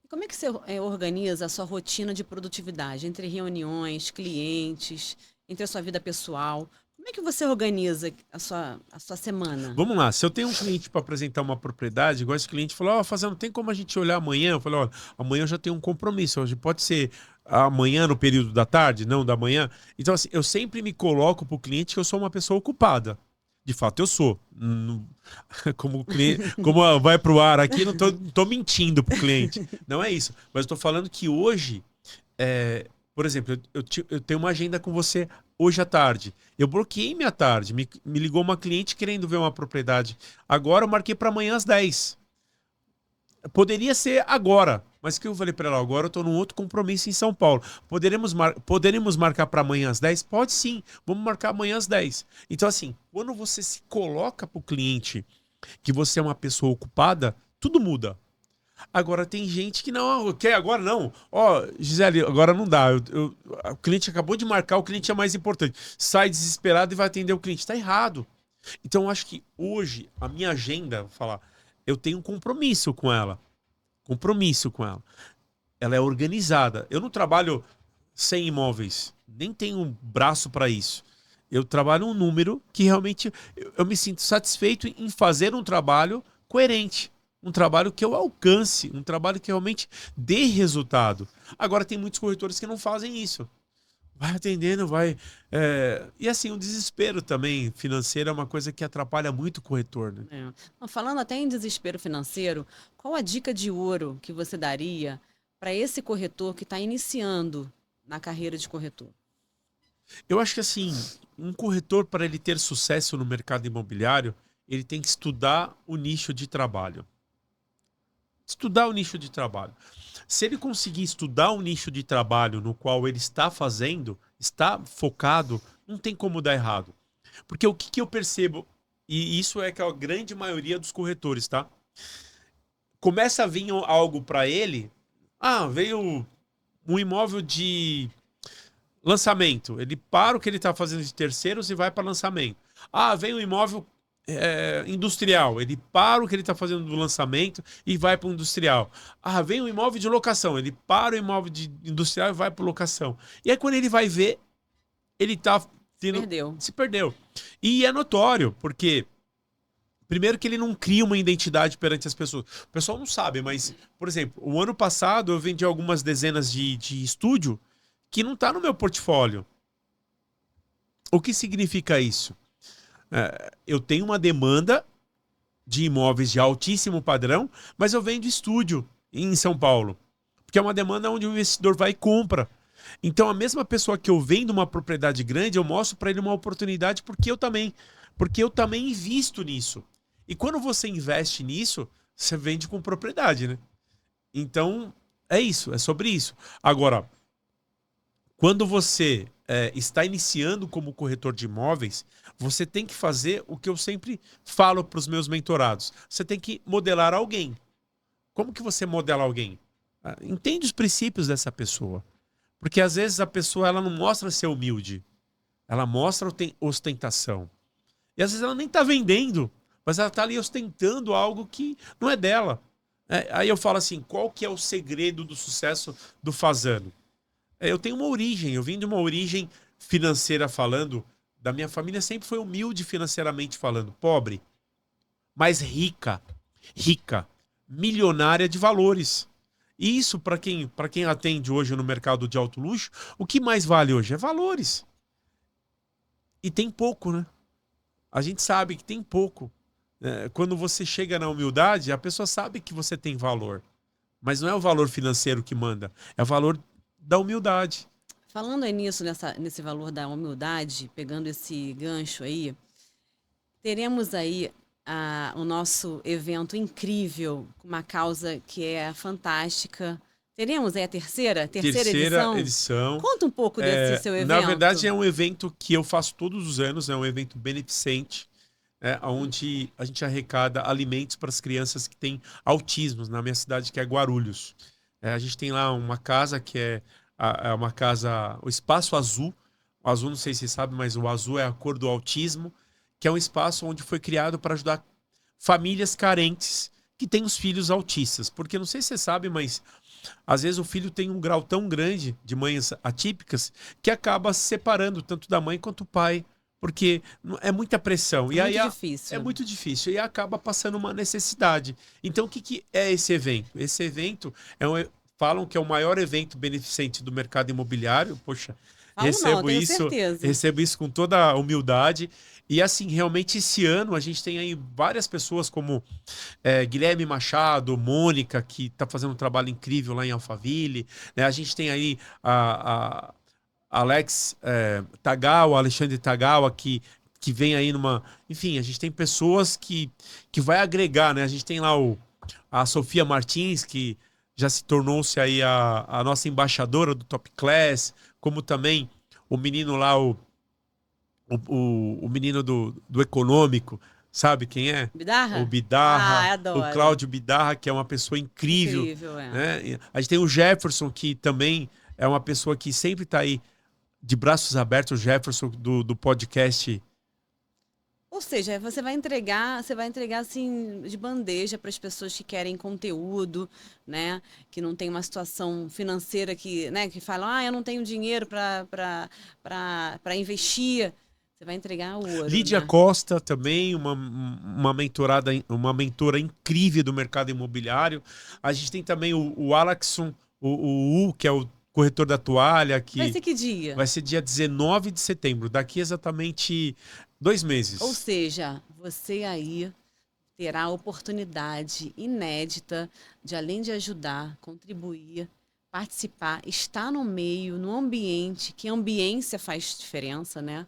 Como é que você organiza a sua rotina de produtividade entre reuniões, clientes, entre a sua vida pessoal? Como é que você organiza a sua semana? Vamos lá, se eu tenho um cliente para apresentar uma propriedade, igual esse cliente falou, Fazendo, tem como a gente olhar amanhã? Eu falei, olha, amanhã eu já tenho um compromisso, hoje pode ser amanhã no período da tarde, não da manhã. Então, assim, eu sempre me coloco para o cliente que eu sou uma pessoa ocupada. De fato, eu sou. Como vai para o ar aqui, não tô mentindo para o cliente. Não é isso. Mas estou falando que hoje, por exemplo, eu tenho uma agenda com você hoje à tarde. Eu bloqueei minha tarde. Me ligou uma cliente querendo ver uma propriedade. Agora eu marquei para amanhã às 10. Poderia ser agora, mas o que eu falei para ela, agora eu estou num outro compromisso em São Paulo. Poderemos marcar para amanhã às 10? Pode sim, vamos marcar amanhã às 10. Então, assim, quando você se coloca para o cliente que você é uma pessoa ocupada, tudo muda. Agora tem gente que não, quer agora não. Ó, Gisele, agora não dá. O cliente acabou de marcar, o cliente é mais importante. Sai desesperado e vai atender o cliente. Está errado. Então, eu acho que hoje, a minha agenda, vou falar, eu tenho um compromisso com ela. Compromisso com ela. Ela é organizada. Eu não trabalho sem imóveis. Nem tenho um braço para isso. Eu trabalho um número que realmente eu me sinto satisfeito em fazer um trabalho coerente. Um trabalho que eu alcance. Um trabalho que realmente dê resultado. Agora, tem muitos corretores que não fazem isso. Vai atendendo, vai. E assim, o desespero também financeiro é uma coisa que atrapalha muito o corretor, né? Falando até em desespero financeiro, qual a dica de ouro que você daria para esse corretor que está iniciando na carreira de corretor? Eu acho que assim, um corretor, para ele ter sucesso no mercado imobiliário, ele tem que estudar o nicho de trabalho. Estudar o nicho de trabalho. Se ele conseguir estudar o nicho de trabalho no qual ele está fazendo, está focado, não tem como dar errado. Porque o que eu percebo, e isso é que a grande maioria dos corretores, tá? Começa a vir algo para ele, veio um imóvel de lançamento. Ele para o que ele está fazendo de terceiros e vai para lançamento. Veio um imóvel industrial. Ele para o que ele está fazendo do lançamento e vai para o industrial. Vem um imóvel de locação. Ele para o imóvel de industrial e vai para locação. E aí quando ele vai ver, ele se perdeu. E é notório, porque primeiro que ele não cria uma identidade perante as pessoas. O pessoal não sabe, mas, por exemplo, o ano passado eu vendi algumas dezenas de estúdio que não está no meu portfólio. O que significa isso? Eu tenho uma demanda de imóveis de altíssimo padrão, mas eu vendo estúdio em São Paulo. Porque é uma demanda onde o investidor vai e compra. Então, a mesma pessoa que eu vendo uma propriedade grande, eu mostro para ele uma oportunidade porque eu também invisto nisso. E quando você investe nisso, você vende com propriedade, né? Então, é isso, é sobre isso. Agora, quando você está iniciando como corretor de imóveis, você tem que fazer o que eu sempre falo para os meus mentorados. Você tem que modelar alguém. Como que você modela alguém? Entende os princípios dessa pessoa. Porque às vezes a pessoa ela não mostra ser humilde. Ela mostra ostentação. E às vezes ela nem está vendendo, mas ela está ali ostentando algo que não é dela. Aí eu falo assim, qual que é o segredo do sucesso do Fasano? Eu tenho uma origem, eu vim de uma origem financeira falando, da minha família sempre foi humilde financeiramente falando, pobre, mas rica, milionária de valores. E isso, para quem atende hoje no mercado de alto luxo, o que mais vale hoje é valores. E tem pouco, né? A gente sabe que tem pouco. Quando você chega na humildade, a pessoa sabe que você tem valor. Mas não é o valor financeiro que manda, é o valor da humildade. Falando aí nesse valor da humildade, pegando esse gancho aí, teremos aí o nosso evento incrível, uma causa que é fantástica. Teremos aí a terceira edição. Conta um pouco desse seu evento. Na verdade, é um evento que eu faço todos os anos, é um evento beneficente, onde a gente arrecada alimentos para as crianças que têm autismo, na minha cidade, que é Guarulhos. A gente tem lá uma casa que é uma casa, o Espaço Azul. O azul, não sei se você sabe, mas o azul é a cor do autismo, que é um espaço onde foi criado para ajudar famílias carentes que têm os filhos autistas. Porque não sei se você sabe, mas às vezes o filho tem um grau tão grande de mães atípicas que acaba se separando tanto da mãe quanto do pai. Porque é muita pressão. É muito difícil. É muito difícil. E acaba passando uma necessidade. Então, o que é esse evento? Esse evento falam que é o maior evento beneficente do mercado imobiliário. Poxa, recebo isso com toda a humildade. E assim, realmente esse ano a gente tem aí várias pessoas como Guilherme Machado, Mônica, que está fazendo um trabalho incrível lá em Alphaville. Né? A gente tem aí a Alex Tagawa, Alexandre Tagawa, que vem aí numa... Enfim, a gente tem pessoas que vai agregar, né? A gente tem lá a Sofia Martins, que já se tornou-se aí a nossa embaixadora do Top Class, como também o menino lá, o menino do econômico, sabe quem é? O Bidarra? Bidarra, Ah, o adoro. Cláudio Bidarra, que é uma pessoa incrível, Incrível, é. né? E a gente tem o Jefferson, que também é uma pessoa que sempre está aí de braços abertos, o Jefferson do podcast. Ou seja, você vai entregar assim de bandeja para as pessoas que querem conteúdo, né? Que não tem uma situação financeira que, né, que falam, eu não tenho dinheiro para investir. Você vai entregar o ouro, Lídia né? Costa também, uma mentora incrível do mercado imobiliário. A gente tem também o Alexson, que é o corretor da toalha, Vai que ser que dia? vai ser dia 19 de setembro, daqui exatamente 2 Ou meses. seja, você aí terá a oportunidade inédita de, além de ajudar, contribuir, participar, estar no meio, no ambiente, que ambiência faz diferença, né?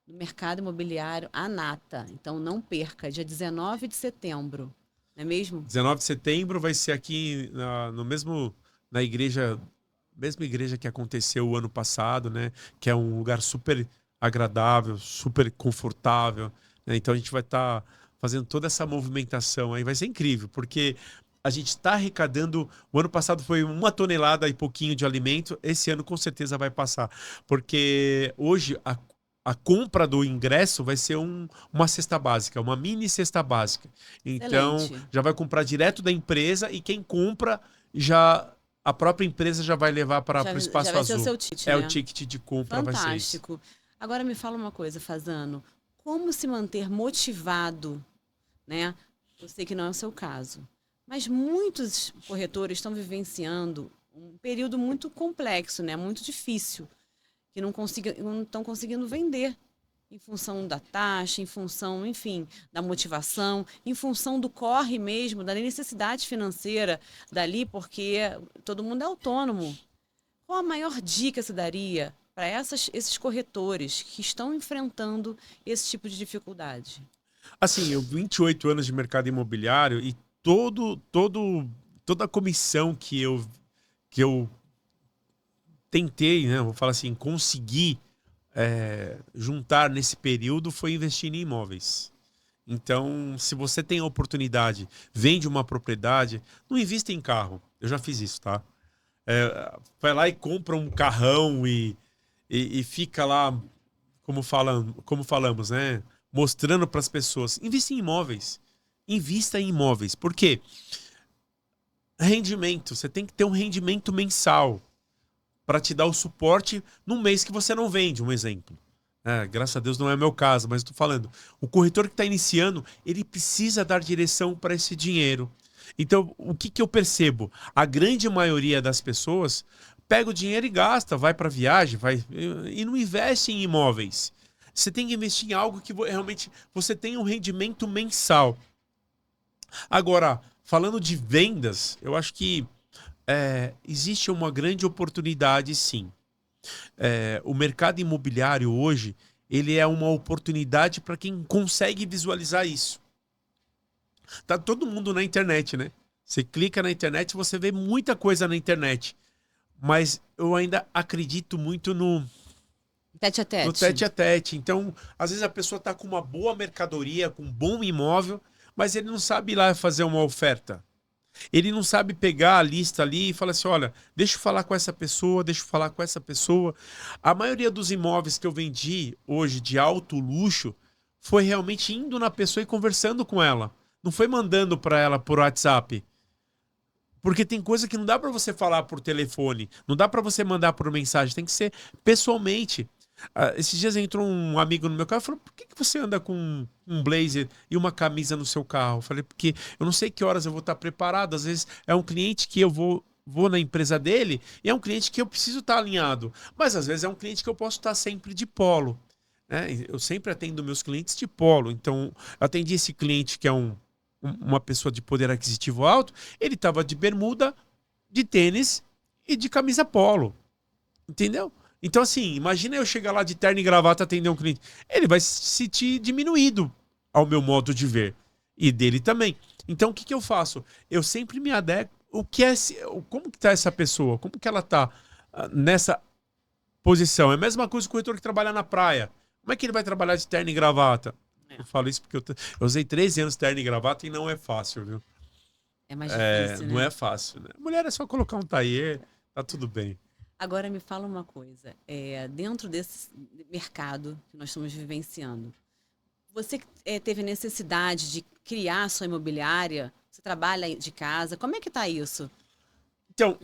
No mercado imobiliário, a nata. Então não perca, dia 19 de setembro, não é mesmo? 19 de setembro vai ser aqui no mesmo, na igreja, mesma igreja que aconteceu o ano passado, né? Que é um lugar super agradável, super confortável, né? Então a gente vai estar fazendo toda essa movimentação aí, vai ser incrível, porque a gente está arrecadando. O ano passado foi 1 tonelada e pouquinho de alimento, esse ano com certeza vai passar, porque hoje a compra do ingresso vai ser uma cesta básica, uma mini cesta básica. Então, Excelente. já vai comprar direto da empresa e quem compra já a própria empresa já vai levar para Já, o já Espaço vai ser o Azul. seu ticket, É o né? ticket de compra, vai ser isso. Fantástico. Agora me fala uma coisa, Fazano. Como se manter motivado, né? Eu sei que não é o seu caso, mas muitos corretores estão vivenciando um período muito complexo, né? Muito difícil, que não estão conseguindo vender em função da taxa, em função, enfim, da motivação, em função do corre mesmo, da necessidade financeira dali, porque todo mundo é autônomo. Qual a maior dica se daria para esses corretores que estão enfrentando esse tipo de dificuldade? Assim, eu 28 anos de mercado imobiliário e toda a comissão que eu tentei, né, vou falar assim, conseguir juntar nesse período foi investir em imóveis. Então, se você tem a oportunidade, vende uma propriedade, não invista em carro. Eu já fiz isso, tá? Vai lá e compra um carrão e fica lá, como falamos, né? Mostrando para as pessoas. Invista em imóveis. Invista em imóveis. Por quê? Rendimento. Você tem que ter um rendimento mensal para te dar o suporte num mês que você não vende, um exemplo. Graças a Deus não é meu caso, mas estou falando. O corretor que está iniciando, ele precisa dar direção para esse dinheiro. Então, o que eu percebo? A grande maioria das pessoas pega o dinheiro e gasta, vai para viagem, vai e não investe em imóveis. Você tem que investir em algo que realmente você tenha um rendimento mensal. Agora, falando de vendas, eu acho que existe uma grande oportunidade, sim. O mercado imobiliário hoje, ele é uma oportunidade para quem consegue visualizar isso. Tá todo mundo na internet, né? Você clica na internet, você vê muita coisa na internet. Mas eu ainda acredito muito Tete a no tete. tete a tete. Então, às vezes a pessoa está com uma boa mercadoria, com um bom imóvel, mas ele não sabe ir lá fazer uma oferta. Ele não sabe pegar a lista ali e falar assim, olha, deixa eu falar com essa pessoa, deixa eu falar com essa pessoa. A maioria dos imóveis que eu vendi hoje de alto luxo foi realmente indo na pessoa e conversando com ela. Não foi mandando para ela por WhatsApp. Porque tem coisa que não dá para você falar por telefone, não dá para você mandar por mensagem, tem que ser pessoalmente. Esses dias entrou um amigo no meu carro e falou: por que você anda com um blazer e uma camisa no seu carro? Eu falei: porque eu não sei que horas eu vou estar preparado. Às vezes é um cliente que eu vou na empresa dele e é um cliente que eu preciso estar alinhado. Mas às vezes é um cliente que eu posso estar sempre de polo. Né? Eu sempre atendo meus clientes de polo. Então, eu atendi esse cliente que é uma pessoa de poder aquisitivo alto. Ele estava de bermuda, de tênis e de camisa polo. Entendeu? Então, assim, imagina eu chegar lá de terno e gravata atender um cliente. Ele vai se sentir diminuído ao meu modo de ver. E dele também. Então, o que que eu faço? Eu sempre me adequo. Como que tá essa pessoa? Como que ela tá nessa posição? É a mesma coisa que o corretor que trabalha na praia. Como é que ele vai trabalhar de terno e gravata? É, Eu falo isso porque eu usei 13 anos de terno e gravata e não é fácil, viu? é mais difícil, Não né? é fácil, né? Mulher é só colocar um tailleur, tá tudo bem. Agora me fala uma coisa, dentro desse mercado que nós estamos vivenciando, você teve necessidade de criar a sua imobiliária? Você trabalha de casa? Como é que tá isso? Então,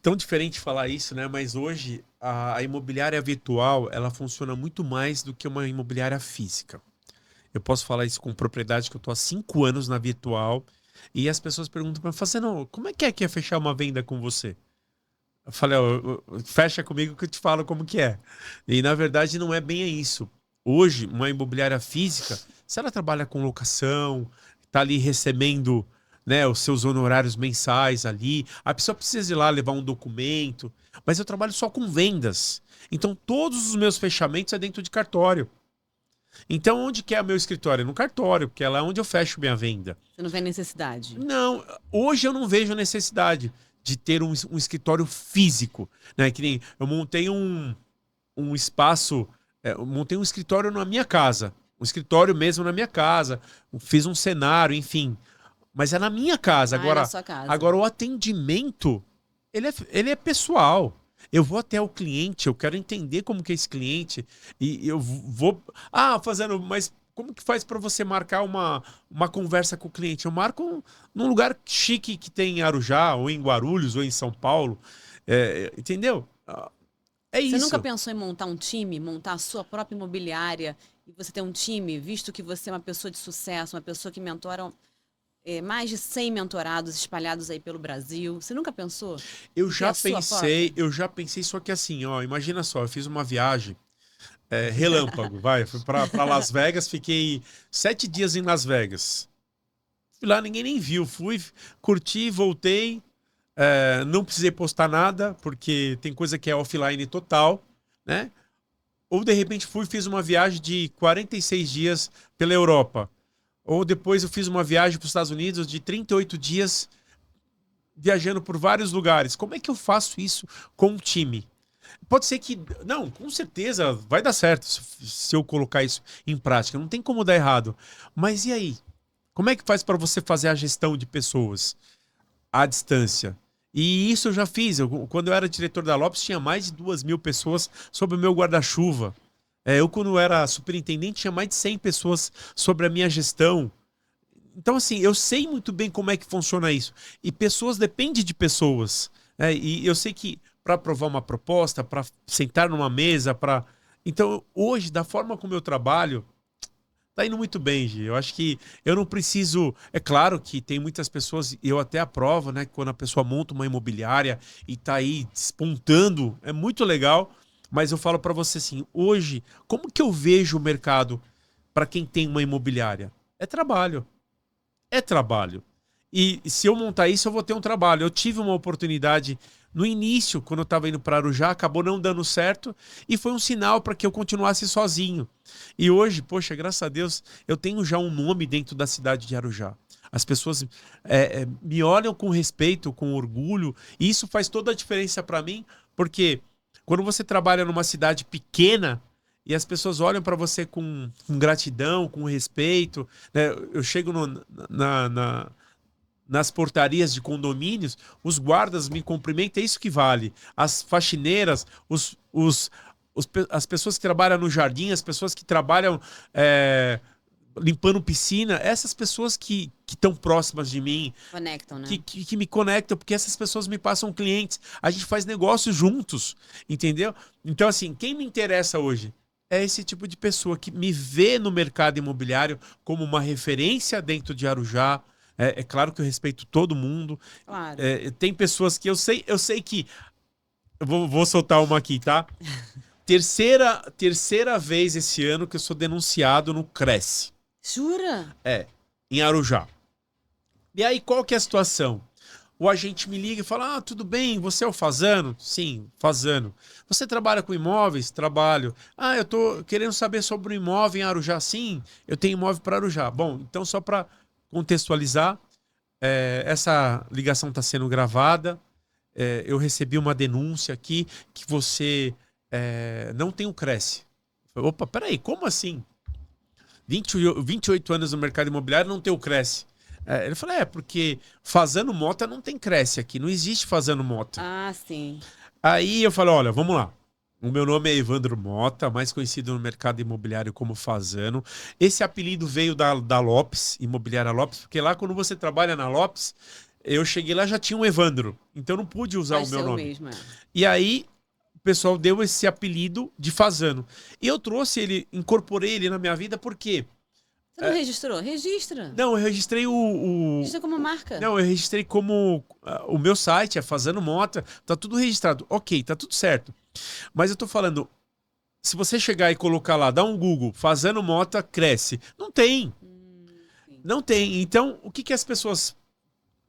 tão diferente falar isso, né? Mas hoje a imobiliária virtual, ela funciona muito mais do que uma imobiliária física. Eu posso falar isso com propriedade, que eu tô há 5 anos na virtual e as pessoas perguntam para mim, não, como é que é fechar uma venda com você? Eu falei, ó, fecha comigo que eu te falo como que é. E na verdade não é bem isso. Hoje, uma imobiliária física, se ela trabalha com locação, tá ali recebendo, né, os seus honorários mensais ali, a pessoa precisa ir lá levar um documento, mas eu trabalho só com vendas. Então todos os meus fechamentos é dentro de cartório. Então onde que é o meu escritório? No cartório, porque é lá onde eu fecho minha venda. Você não vê necessidade? Não, hoje eu não vejo necessidade de ter um escritório físico, né? Que nem eu montei um espaço, eu montei um escritório na minha casa, um escritório mesmo na minha casa, fiz um cenário, enfim, mas é na minha casa. Ah, é na sua casa. Agora o atendimento, ele é pessoal. Eu vou até o cliente, eu quero entender como que é esse cliente e eu vou, fazendo, mas como que faz para você marcar uma conversa com o cliente? Eu marco num lugar chique que tem em Arujá, ou em Guarulhos, ou em São Paulo. Entendeu? É Você isso. nunca pensou em montar um time, montar a sua própria imobiliária e você ter um time, visto que você é uma pessoa de sucesso, uma pessoa que mentora mais de 100 mentorados espalhados aí pelo Brasil. Você nunca pensou? Eu já pensei, só que assim, ó, imagina só, eu fiz uma viagem relâmpago, fui pra Las Vegas, fiquei 7 dias em Las Vegas. Fui lá, ninguém nem viu, fui, curti, voltei, não precisei postar nada, porque tem coisa que é offline total, né? Ou de repente fiz uma viagem de 46 dias pela Europa. Ou depois eu fiz uma viagem para os Estados Unidos de 38 dias viajando por vários lugares. Como é que eu faço isso com um time? Pode ser que. Não, com certeza vai dar certo se eu colocar isso em prática. Não tem como dar errado. Mas e aí? Como é que faz para você fazer a gestão de pessoas à distância? E isso eu já fiz. Quando eu era diretor da Lopes, tinha mais de 2.000 pessoas sob o meu guarda-chuva. Eu, quando era superintendente, tinha mais de 100 pessoas sobre a minha gestão. Então, assim, eu sei muito bem como é que funciona isso. E pessoas dependem de pessoas. E eu sei que para aprovar uma proposta, para sentar numa mesa, para. Então, hoje, da forma como eu trabalho, tá indo muito bem, Gi. Eu acho que eu não preciso. É claro que tem muitas pessoas, e eu até aprovo, né? Quando a pessoa monta uma imobiliária e tá aí despontando, é muito legal. Mas eu falo para você assim, hoje, como que eu vejo o mercado para quem tem uma imobiliária? É trabalho. É trabalho. E se eu montar isso, eu vou ter um trabalho. Eu tive uma oportunidade no início, quando eu estava indo para Arujá, acabou não dando certo e foi um sinal para que eu continuasse sozinho. E hoje, poxa, graças a Deus, eu tenho já um nome dentro da cidade de Arujá. As pessoas me olham com respeito, com orgulho, e isso faz toda a diferença para mim, porque quando você trabalha numa cidade pequena, e as pessoas olham para você com gratidão, com respeito, né? Eu chego nas portarias de condomínios, os guardas me cumprimentam, é isso que vale. As faxineiras, as pessoas que trabalham no jardim, as pessoas que trabalham limpando piscina, essas pessoas que estão próximas de mim, Conectam, né? que me conectam, porque essas pessoas me passam clientes, a gente faz negócio juntos, entendeu? Então, assim, quem me interessa hoje? É esse tipo de pessoa que me vê no mercado imobiliário como uma referência dentro de Arujá. É claro que eu respeito todo mundo. Claro. Tem pessoas que eu sei que. Vou soltar uma aqui, tá? Terceira vez esse ano que eu sou denunciado no Cresce. Jura? Em Arujá. E aí, qual que é a situação? o agente me liga e fala, ah, tudo bem, você é o Fasano? Sim, Fasano. Você trabalha com imóveis? Trabalho. Ah, eu tô querendo saber sobre o imóvel em Arujá. Sim, eu tenho imóvel para Arujá. Bom, então só para contextualizar, essa ligação está sendo gravada. Eu recebi uma denúncia aqui que você não tem o Cresce. Opa, peraí, como assim? 28 anos no mercado imobiliário não tem o Cresce. Ele falou, porque Fasano Mota não tem Cresce aqui, não existe Fasano Mota. Ah, sim. Aí eu falei, olha, vamos lá. O meu nome é Evandro Mota, mais conhecido no mercado imobiliário como Fasano. Esse apelido veio da Lopes, Imobiliária Lopes, porque lá quando você trabalha na Lopes, eu cheguei lá já tinha um Evandro, então eu não pude usar Vai o meu ser o nome. mesmo, E aí o pessoal deu esse apelido de Fasano. E eu trouxe ele, incorporei ele na minha vida, porque... Você não registrou? Registra. Não, eu registrei Registra como marca. Não, eu registrei como... o meu site é Fasano Mota, tá tudo registrado. Ok, tá tudo certo. Mas eu tô falando, se você chegar e colocar lá, dá um Google, Fasano Mota cresce. Não tem. Sim. Não tem. Então, o que as pessoas...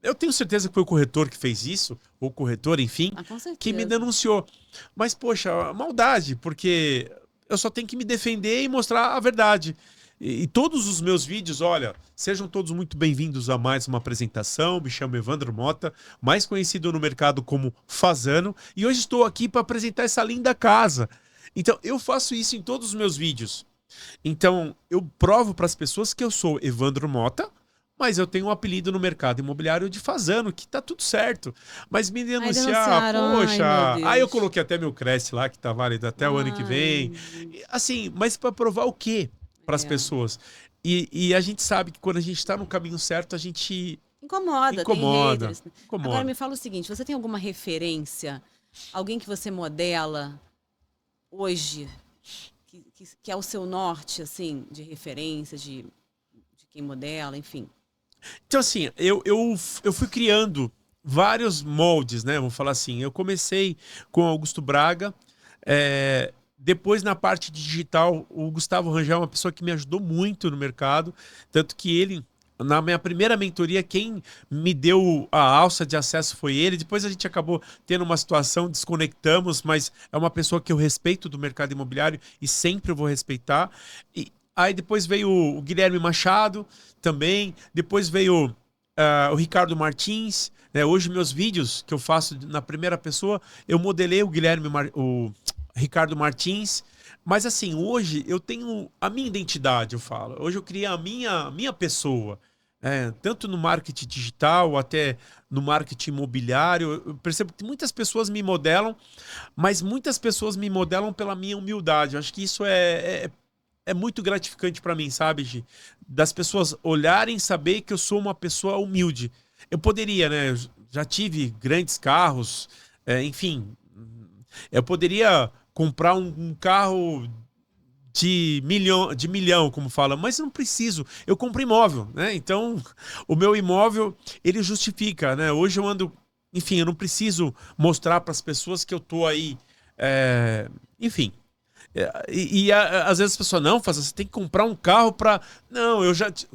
Eu tenho certeza que foi o corretor que fez isso, ou o corretor, enfim, Ah, com certeza. que me denunciou. Mas, poxa, maldade, porque eu só tenho que me defender e mostrar a verdade. E todos os meus vídeos, olha, sejam todos muito bem-vindos a mais uma apresentação. Me chamo Evandro Mota, mais conhecido no mercado como Fasano, e hoje estou aqui para apresentar essa linda casa. Então, eu faço isso em todos os meus vídeos. Então, eu provo para as pessoas que eu sou Evandro Mota, mas eu tenho um apelido no mercado imobiliário de Fasano, que tá tudo certo. Mas me denunciar, poxa. Ai, meu Aí eu Deus. coloquei até meu Cresce lá, que tá válido até o ano que vem. Assim, mas para provar o quê para as pessoas? E a gente sabe que quando a gente está no caminho certo, a gente Incomoda, tem incomoda. haters. Incomoda. Agora me fala o seguinte, você tem alguma referência? Alguém que você modela hoje, que é o seu norte, assim, de referência, de quem modela, enfim. Então, assim, eu fui criando vários moldes, né? Vamos falar assim. Eu comecei com Augusto Braga. Depois, na parte digital, o Gustavo Rangel é uma pessoa que me ajudou muito no mercado. Tanto que ele, na minha primeira mentoria, quem me deu a alça de acesso foi ele. Depois a gente acabou tendo uma situação, desconectamos, mas é uma pessoa que eu respeito do mercado imobiliário e sempre vou respeitar. E aí depois veio o Guilherme Machado também. Depois veio o Ricardo Martins. Né? Hoje meus vídeos que eu faço na primeira pessoa, eu modelei o o Ricardo Martins. Mas assim, hoje eu tenho a minha identidade, eu falo. Hoje eu criei a minha pessoa. Tanto no marketing digital, até no marketing imobiliário. Eu percebo que muitas pessoas me modelam, mas muitas pessoas me modelam pela minha humildade. Eu acho que isso é muito gratificante para mim, sabe, Gi? Das pessoas olharem e saber que eu sou uma pessoa humilde. Eu poderia, né? Eu já tive grandes carros, enfim. Eu poderia comprar um carro de milhão, como fala, mas eu não preciso. Eu compro imóvel, né? Então, o meu imóvel, ele justifica, né? Hoje eu ando... Enfim, eu não preciso mostrar para as pessoas que eu tô aí... enfim... às vezes as pessoas não fazem, você tem que comprar um carro para. Não,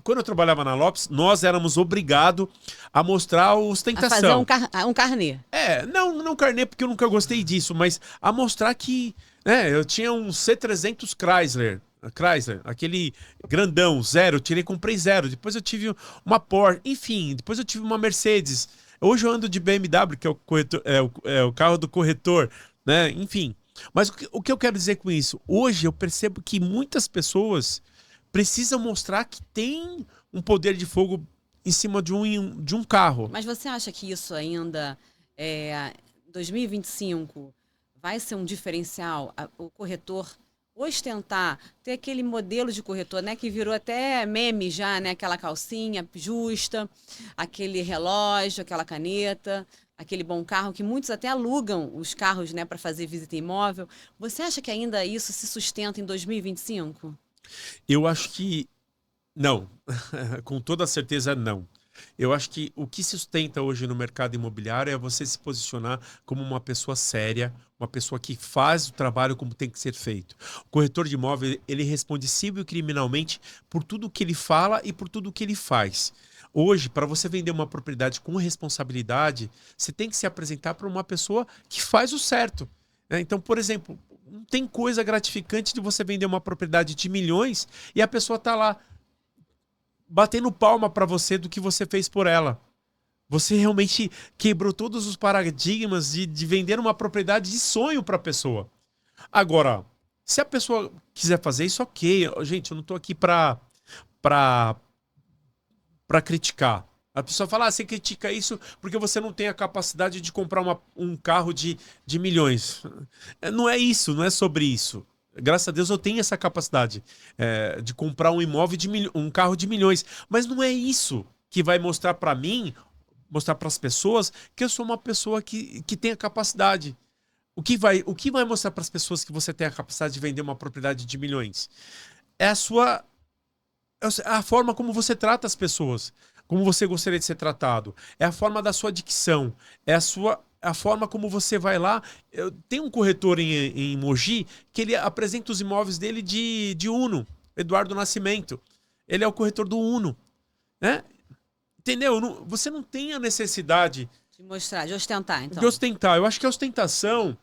quando eu trabalhava na Lopes, nós éramos obrigados a mostrar a ostentação. A fazer um carnê. Não carnê, porque eu nunca gostei disso, mas a mostrar que, né, eu tinha um C300 Chrysler, aquele grandão, zero, comprei zero. Depois eu tive uma Porsche, enfim, depois eu tive uma Mercedes. Hoje eu ando de BMW, que é o carro do corretor, né? Enfim. Mas o que eu quero dizer com isso? Hoje eu percebo que muitas pessoas precisam mostrar que tem um poder de fogo em cima de um carro. Mas você acha que isso ainda, 2025, vai ser um diferencial? O corretor ostentar, ter aquele modelo de corretor, né, que virou até meme já, né, aquela calcinha justa, aquele relógio, aquela caneta, aquele bom carro, que muitos até alugam os carros, né, para fazer visita imóvel. Você acha que ainda isso se sustenta em 2025? Eu acho que não. Com toda certeza, não. Eu acho que o que sustenta hoje no mercado imobiliário é você se posicionar como uma pessoa séria, uma pessoa que faz o trabalho como tem que ser feito. O corretor de imóvel, ele responde civil e criminalmente por tudo que ele fala e por tudo que ele faz. Hoje, para você vender uma propriedade com responsabilidade, você tem que se apresentar para uma pessoa que faz o certo, né? Então, por exemplo, não tem coisa gratificante de você vender uma propriedade de milhões e a pessoa tá lá batendo palma para você do que você fez por ela. Você realmente quebrou todos os paradigmas de vender uma propriedade de sonho para a pessoa. Agora, se a pessoa quiser fazer isso, ok. Gente, eu não estou aqui para criticar. A pessoa fala, você critica isso porque você não tem a capacidade de comprar um carro de milhões. Não é isso, não é sobre isso. Graças a Deus eu tenho essa capacidade de comprar um imóvel, um carro de milhões. Mas não é isso que vai mostrar para mim, mostrar para as pessoas que eu sou uma pessoa que tem a capacidade. O que vai mostrar para as pessoas que você tem a capacidade de vender uma propriedade de milhões? É a forma como você trata as pessoas, como você gostaria de ser tratado. É a forma da sua dicção, é a forma como você vai lá. Tem um corretor em Mogi que ele apresenta os imóveis dele de Uno, Eduardo Nascimento. Ele é o corretor do Uno, né? Entendeu? Você não tem a necessidade de mostrar, de ostentar, então. De ostentar. Eu acho que a ostentação,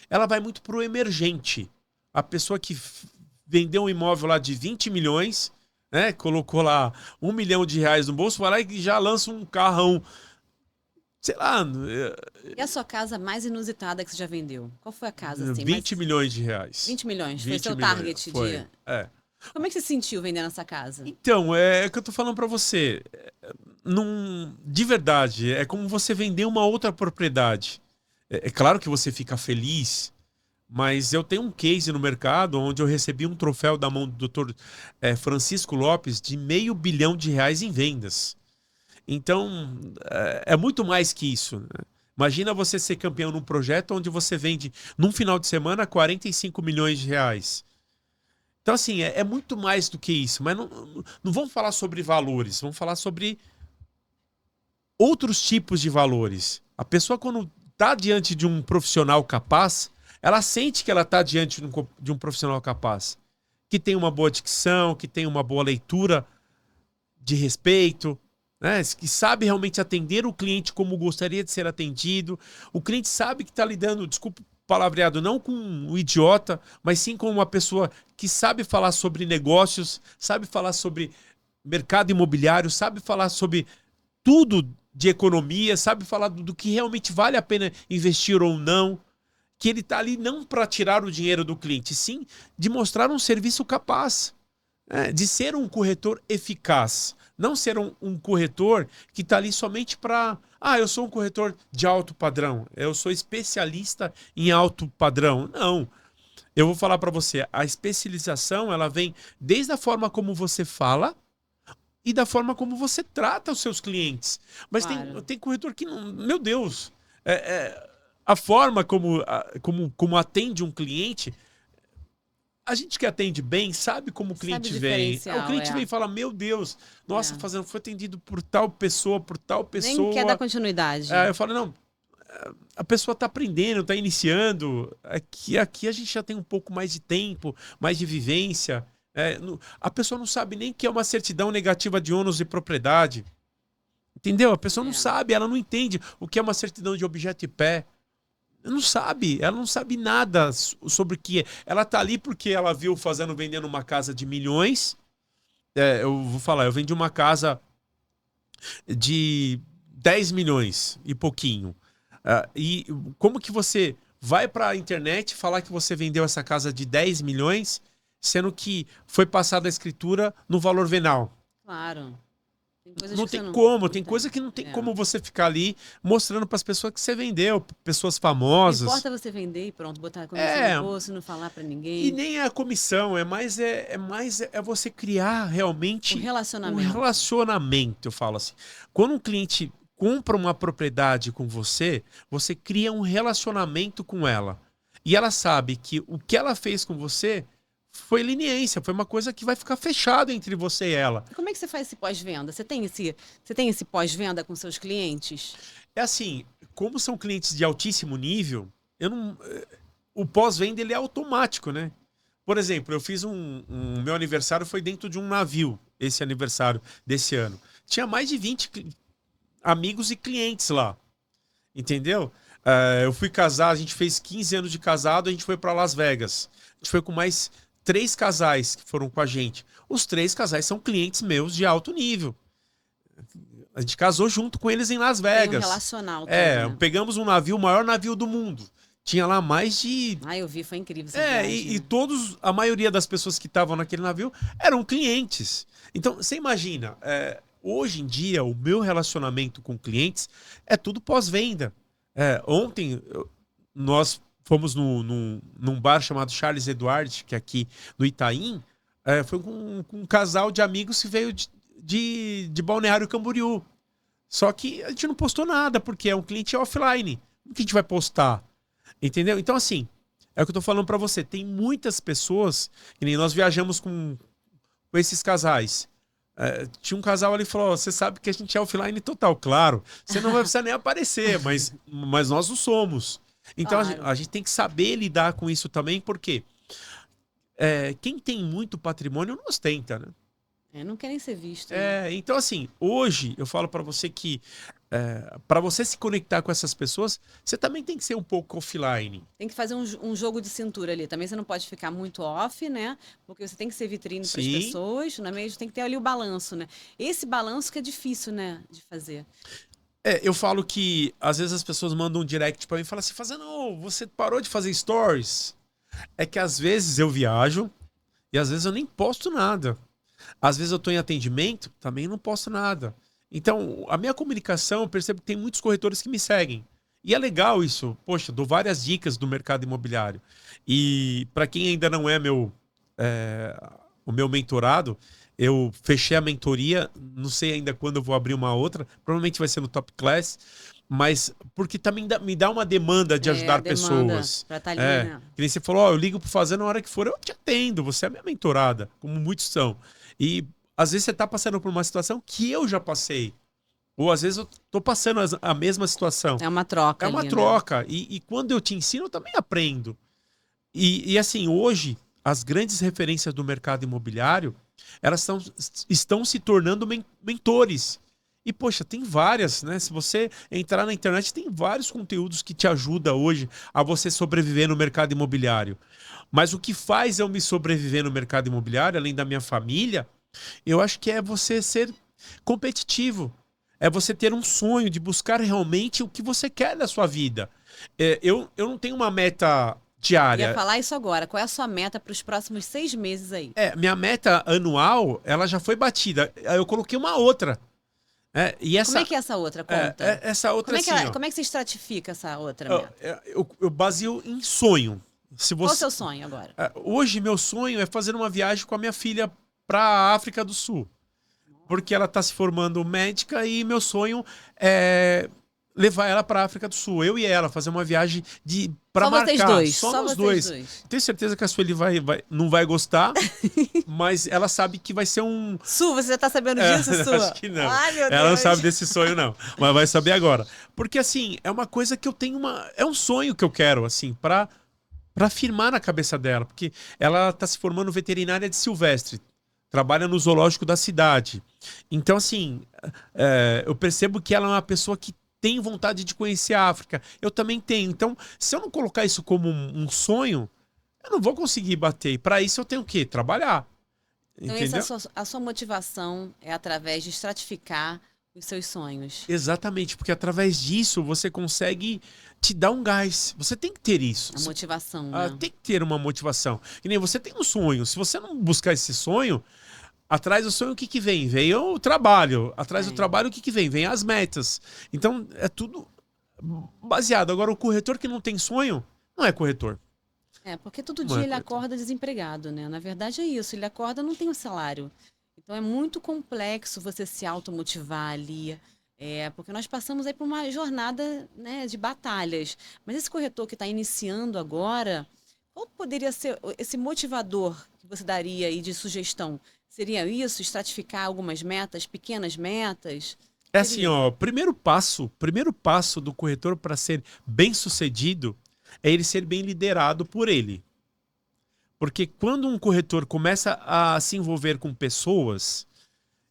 ela vai muito pro emergente. A pessoa que vendeu um imóvel lá de 20 milhões, né, colocou lá R$1 milhão no bolso, vai lá e já lança um carrão, sei lá. E a sua casa mais inusitada que você já vendeu? Qual foi a casa assim? 20 milhões de reais. 20 milhões? Foi 20 seu milhões, target foi. de... Como é que você se sentiu vendendo essa casa? Então, é o que eu tô falando pra você. De verdade, é como você vender uma outra propriedade. É claro que você fica feliz, mas eu tenho um case no mercado onde eu recebi um troféu da mão do Dr. Francisco Lopes de R$500 milhão em vendas. Então, é muito mais que isso, né? Imagina você ser campeão num projeto onde você vende, num final de semana, R$45 milhões. Então, assim, é muito mais do que isso. Mas não vamos falar sobre valores, vamos falar sobre outros tipos de valores. A pessoa, quando está diante de um profissional capaz, ela sente que ela está diante de um profissional capaz, que tem uma boa dicção, que tem uma boa leitura de respeito, né? Que sabe realmente atender o cliente como gostaria de ser atendido. O cliente sabe que está lidando, desculpa o palavreado, não com um idiota, mas sim com uma pessoa que sabe falar sobre negócios, sabe falar sobre mercado imobiliário, sabe falar sobre tudo de economia, sabe falar do que realmente vale a pena investir ou não, que ele está ali não para tirar o dinheiro do cliente, sim de mostrar um serviço capaz, de ser um corretor eficaz, não ser um corretor que está ali somente para... eu sou um corretor de alto padrão, eu sou especialista em alto padrão. Não, eu vou falar para você, a especialização ela vem desde a forma como você fala e da forma como você trata os seus clientes. Mas claro, tem corretor que não... Meu Deus! A forma como atende um cliente... A gente que atende bem sabe como o cliente vem. O cliente vem e fala, meu Deus, nossa, foi atendido por tal pessoa, Nem quer dar continuidade. Eu falo, não, a pessoa está aprendendo, está iniciando. Aqui a gente já tem um pouco mais de tempo, mais de vivência. A pessoa não sabe nem o que é uma certidão negativa de ônus de propriedade. Entendeu? A pessoa não sabe, ela não entende o que é uma certidão de objeto e pé. Ela não sabe nada sobre o que é. Ela tá ali porque ela viu vendendo uma casa de milhões. Eu vou falar, eu vendi uma casa de 10 milhões e pouquinho. E como que você vai para a internet falar que você vendeu essa casa de 10 milhões, sendo que foi passada a escritura no valor venal? Claro. Não tem como, tem coisa que não tem como você ficar ali mostrando para as pessoas que você vendeu, pessoas famosas. Não importa você vender e pronto, botar a comissão no bolso e não falar para ninguém. E nem é a comissão, é mais você criar realmente um relacionamento, eu falo assim. Quando um cliente compra uma propriedade com você, você cria um relacionamento com ela. E ela sabe que o que ela fez com você foi leniência, foi uma coisa que vai ficar fechado entre você e ela. Como é que você faz esse pós-venda? Você tem esse pós-venda com seus clientes? É assim, como são clientes de altíssimo nível, o pós-venda ele é automático, né? Por exemplo, eu fiz meu aniversário foi dentro de um navio, esse aniversário desse ano. tinha mais de 20 amigos e clientes lá. Entendeu? Eu fui casar, a gente fez 15 anos de casado, a gente foi para Las Vegas. A gente foi com mais 3 casais que foram com a gente. Os 3 casais são clientes meus de alto nível. A gente casou junto com eles em Las Vegas. Tem um relacional todo, né? Pegamos um navio, o maior navio do mundo. Tinha lá mais de... Eu vi, foi incrível essa viagem, e todos, a maioria das pessoas que estavam naquele navio eram clientes. Então, você imagina, hoje em dia, o meu relacionamento com clientes é tudo pós-venda. Ontem, nós fomos num bar chamado Charles Edward, que é aqui no Itaim. Foi com um casal de amigos que veio de Balneário Camboriú. Só que a gente não postou nada, porque é um cliente offline. O que a gente vai postar? Entendeu? Então, assim, é o que eu tô falando pra você. Tem muitas pessoas, que nem nós viajamos com esses casais. Tinha um casal ali que falou: você sabe que a gente é offline total. Claro, você não vai precisar nem aparecer, mas nós não somos. Então, Claro. a gente tem que saber lidar com isso também, porque quem tem muito patrimônio não ostenta, né? Não querem ser vistos. Né? Então, assim, hoje eu falo pra você que para você se conectar com essas pessoas, você também tem que ser um pouco offline. Tem que fazer um jogo de cintura ali. Também você não pode ficar muito off, né? Porque você tem que ser vitrine para as Sim. pessoas, não é mesmo? Tem que ter ali o balanço, né? Esse balanço que é difícil, né? De fazer. Eu falo que às vezes as pessoas mandam um direct pra mim e falam assim: Fazano, você parou de fazer stories? É que às vezes eu viajo e às vezes eu nem posto nada. Às vezes eu tô em atendimento, também não posto nada. Então, a minha comunicação, eu percebo que tem muitos corretores que me seguem. E é legal isso. Poxa, dou várias dicas do mercado imobiliário. E para quem ainda não é o meu mentorado, eu fechei a mentoria, não sei ainda quando eu vou abrir uma outra, provavelmente vai ser no Top Class, mas porque também me dá uma demanda de ajudar pessoas. Pra tá ali, né? Que nem você falou: eu ligo pro Fazano na hora que for, eu te atendo, você é minha mentorada, como muitos são. E às vezes você tá passando por uma situação que eu já passei. Ou às vezes eu tô passando a mesma situação. É uma troca. É uma ali, troca. Né? E quando eu te ensino, eu também aprendo. E assim, hoje, as grandes referências do mercado imobiliário, elas estão se tornando mentores. E, poxa, tem várias, né? Se você entrar na internet, tem vários conteúdos que te ajudam hoje a você sobreviver no mercado imobiliário. Mas o que faz eu me sobreviver no mercado imobiliário, além da minha família, eu acho que é você ser competitivo. É você ter um sonho de buscar realmente o que você quer da sua vida. Eu não tenho uma meta diária. Eu ia falar isso agora. Qual é a sua meta para os próximos 6 meses aí? Minha meta anual, ela já foi batida. Eu coloquei uma outra. E essa, como é que é essa outra conta? Essa outra como é que você estratifica essa outra meta? Eu baseio em sonho. Qual é o seu sonho agora? Hoje, meu sonho é fazer uma viagem com a minha filha para a África do Sul. Porque ela está se formando médica e meu sonho é levar ela para a África do Sul. Eu e ela, fazer uma viagem para marcar. Vocês dois. Só nós dois. Tenho certeza que a Sueli não vai gostar, mas ela sabe que vai ser um... Su, você já tá sabendo disso, Su? Acho que não. Ai, meu ela não Deus. sabe desse sonho, não. Mas vai saber agora. Porque, assim, é uma coisa que eu tenho é um sonho que eu quero, assim, para firmar na cabeça dela. Porque ela está se formando veterinária de Silvestre. Trabalha no zoológico da cidade. Então, assim, eu percebo que ela é uma pessoa que tem vontade de conhecer a África. Eu também tenho. Então, se eu não colocar isso como um sonho, eu não vou conseguir bater. E para isso eu tenho o quê? Trabalhar. Então, entendeu? a sua motivação é através de estratificar os seus sonhos. Exatamente, porque através disso você consegue te dar um gás. Você tem que ter isso. A motivação, né? Tem que ter uma motivação. E nem você tem um sonho. Se você não buscar esse sonho, atrás do sonho o que vem? Vem o trabalho. Atrás do trabalho o que vem? Vem as metas. Então é tudo baseado. Agora o corretor que não tem sonho, não é corretor. Porque todo dia ele acorda desempregado, né? Na verdade é isso. Ele acorda e não tem um salário. Então é muito complexo você se automotivar ali. Porque nós passamos aí por uma jornada, né, de batalhas. Mas esse corretor que está iniciando agora, qual poderia ser esse motivador que você daria aí de sugestão? Seria isso? Estratificar algumas metas, pequenas metas? É assim, ó, primeiro passo do corretor para ser bem sucedido é ele ser bem liderado por ele. Porque quando um corretor começa a se envolver com pessoas,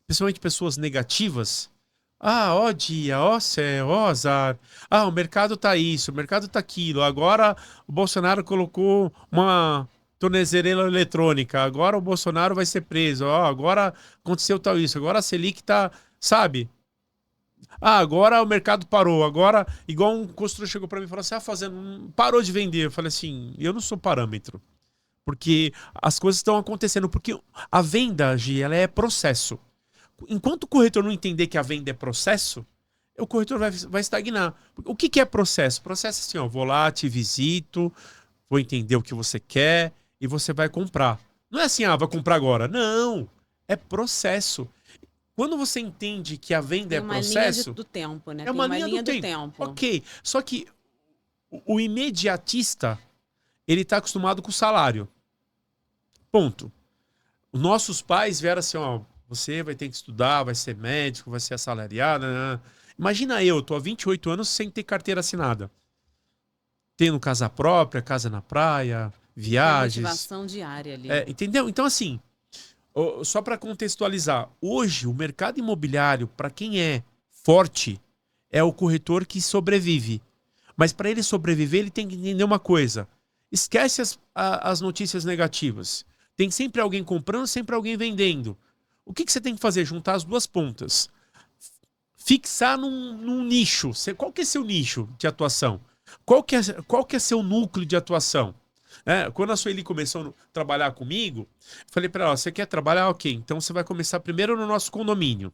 principalmente pessoas negativas, ó dia, ó céu, ó azar. O mercado tá isso, o mercado tá aquilo. Agora o Bolsonaro colocou uma tornezeleira eletrônica. Agora o Bolsonaro vai ser preso. Agora aconteceu tal isso. Agora a Selic tá, sabe? Agora o mercado parou. Agora, igual um construtor chegou para mim e falou assim: fazendo, parou de vender. Eu falei assim: eu não sou parâmetro. Porque as coisas estão acontecendo. Porque a venda, Gi, ela é processo. Enquanto o corretor não entender que a venda é processo, o corretor vai estagnar. O que é processo? Processo é assim, ó, vou lá, te visito, vou entender o que você quer e você vai comprar. Não é assim, vai comprar agora. Não, é processo. Quando você entende que a venda é processo... Linha do tempo, né? É uma linha do tempo. Ok, só que o imediatista, ele está acostumado com o salário. Ponto. Os nossos pais vieram assim, ó, você vai ter que estudar, vai ser médico, vai ser assalariado. Né? Imagina eu tô há 28 anos sem ter carteira assinada. Tendo casa própria, casa na praia, viagens. Motivação diária ali. Entendeu? Então, assim, só para contextualizar, hoje o mercado imobiliário, para quem é forte, é o corretor que sobrevive. Mas para ele sobreviver, ele tem que entender uma coisa. Esquece as notícias negativas. Tem sempre alguém comprando, sempre alguém vendendo. O que você tem que fazer? Juntar as duas pontas. Fixar num nicho. Qual que é seu nicho de atuação? Qual que é seu núcleo de atuação? Quando a Sueli começou a trabalhar comigo, falei para ela, você quer trabalhar? Ok, então você vai começar primeiro no nosso condomínio.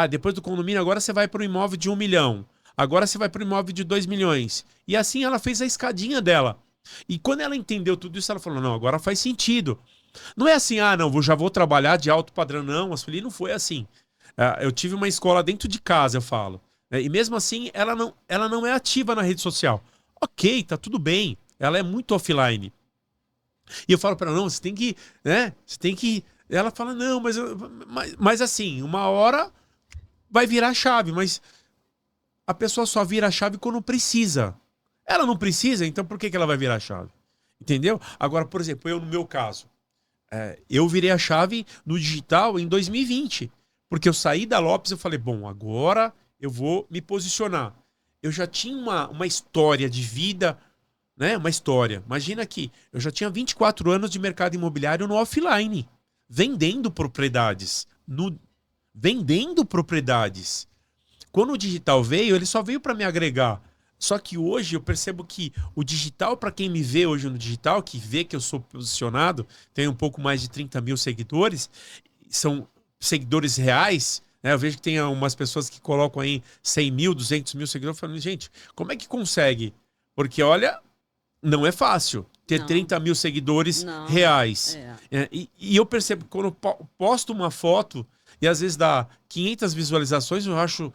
Depois do condomínio, agora você vai para o imóvel de 1 milhão. Agora você vai para o imóvel de 2 milhões. E assim ela fez a escadinha dela. E quando ela entendeu tudo isso, ela falou, não, agora faz sentido. Não é assim, não, já vou trabalhar de alto padrão, não. A Sueli não foi assim. Eu tive uma escola dentro de casa, eu falo. E mesmo assim, ela não é ativa na rede social. Ok, tá tudo bem. Ela é muito offline. E eu falo para ela, não, você tem que, né? Você tem que... Ela fala, não, mas assim, uma hora vai virar a chave, mas a pessoa só vira a chave quando precisa. Ela não precisa, então por que ela vai virar a chave? Entendeu? Agora, por exemplo, eu no meu caso, eu virei a chave no digital em 2020. Porque eu saí da Lopes e eu falei, bom, agora eu vou me posicionar. Eu já tinha uma história de vida, né? Uma história. Imagina que eu já tinha 24 anos de mercado imobiliário no offline, vendendo propriedades. Vendendo propriedades. Quando o digital veio, ele só veio para me agregar. Só que hoje eu percebo que o digital, para quem me vê hoje no digital, que vê que eu sou posicionado, tenho um pouco mais de 30 mil seguidores, são seguidores reais, né? Eu vejo que tem umas pessoas que colocam aí 100 mil, 200 mil seguidores, falando, gente, como é que consegue? Porque, olha, não é fácil ter 30 mil seguidores reais. E eu percebo que quando eu posto uma foto e às vezes dá 500 visualizações, eu acho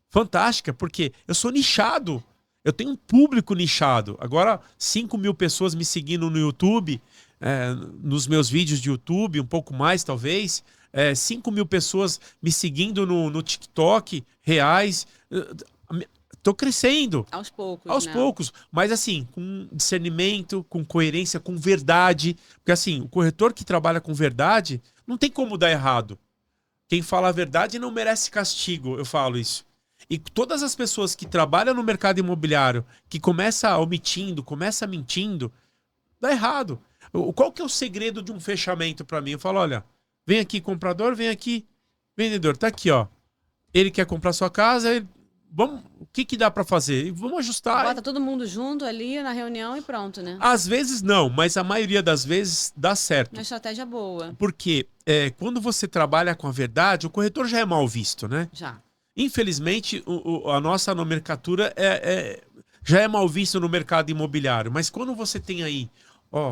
fantástica, porque eu sou nichado. Eu tenho um público nichado. Agora, 5 mil pessoas me seguindo no YouTube, nos meus vídeos de YouTube, um pouco mais talvez. 5 mil pessoas me seguindo no TikTok, reais. Estou crescendo. Aos poucos, Aos poucos. Mas assim, com discernimento, com coerência, com verdade. Porque assim, o corretor que trabalha com verdade, não tem como dar errado. Quem fala a verdade não merece castigo, eu falo isso. E todas as pessoas que trabalham no mercado imobiliário, que começa omitindo, começa mentindo, dá errado. Qual que é o segredo de um fechamento para mim? Eu falo, olha, vem aqui comprador, vem aqui vendedor, tá aqui, ó. Ele quer comprar sua casa, o que dá para fazer? Vamos ajustar. Bota todo mundo junto ali na reunião e pronto, né? Às vezes não, mas a maioria das vezes dá certo. Uma estratégia boa. Porque quando você trabalha com a verdade, o corretor já é mal visto, né? Já. Infelizmente, a nossa nomenclatura já é mal vista no mercado imobiliário. Mas quando você tem aí,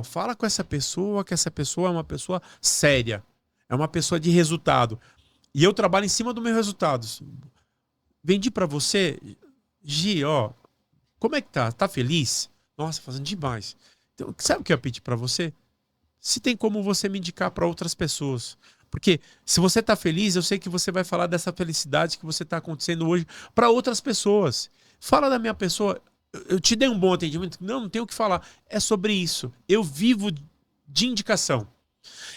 fala com essa pessoa, que essa pessoa é uma pessoa séria. É uma pessoa de resultado. E eu trabalho em cima dos meus resultados. Vendi para você, Gi, como é que tá? Tá feliz? Nossa, fazendo demais. Então, sabe o que eu pedi para você? Se tem como você me indicar para outras pessoas. Porque se você está feliz, eu sei que você vai falar dessa felicidade que você está acontecendo hoje para outras pessoas. Fala da minha pessoa. Eu te dei um bom atendimento? Não tenho o que falar. É sobre isso. Eu vivo de indicação.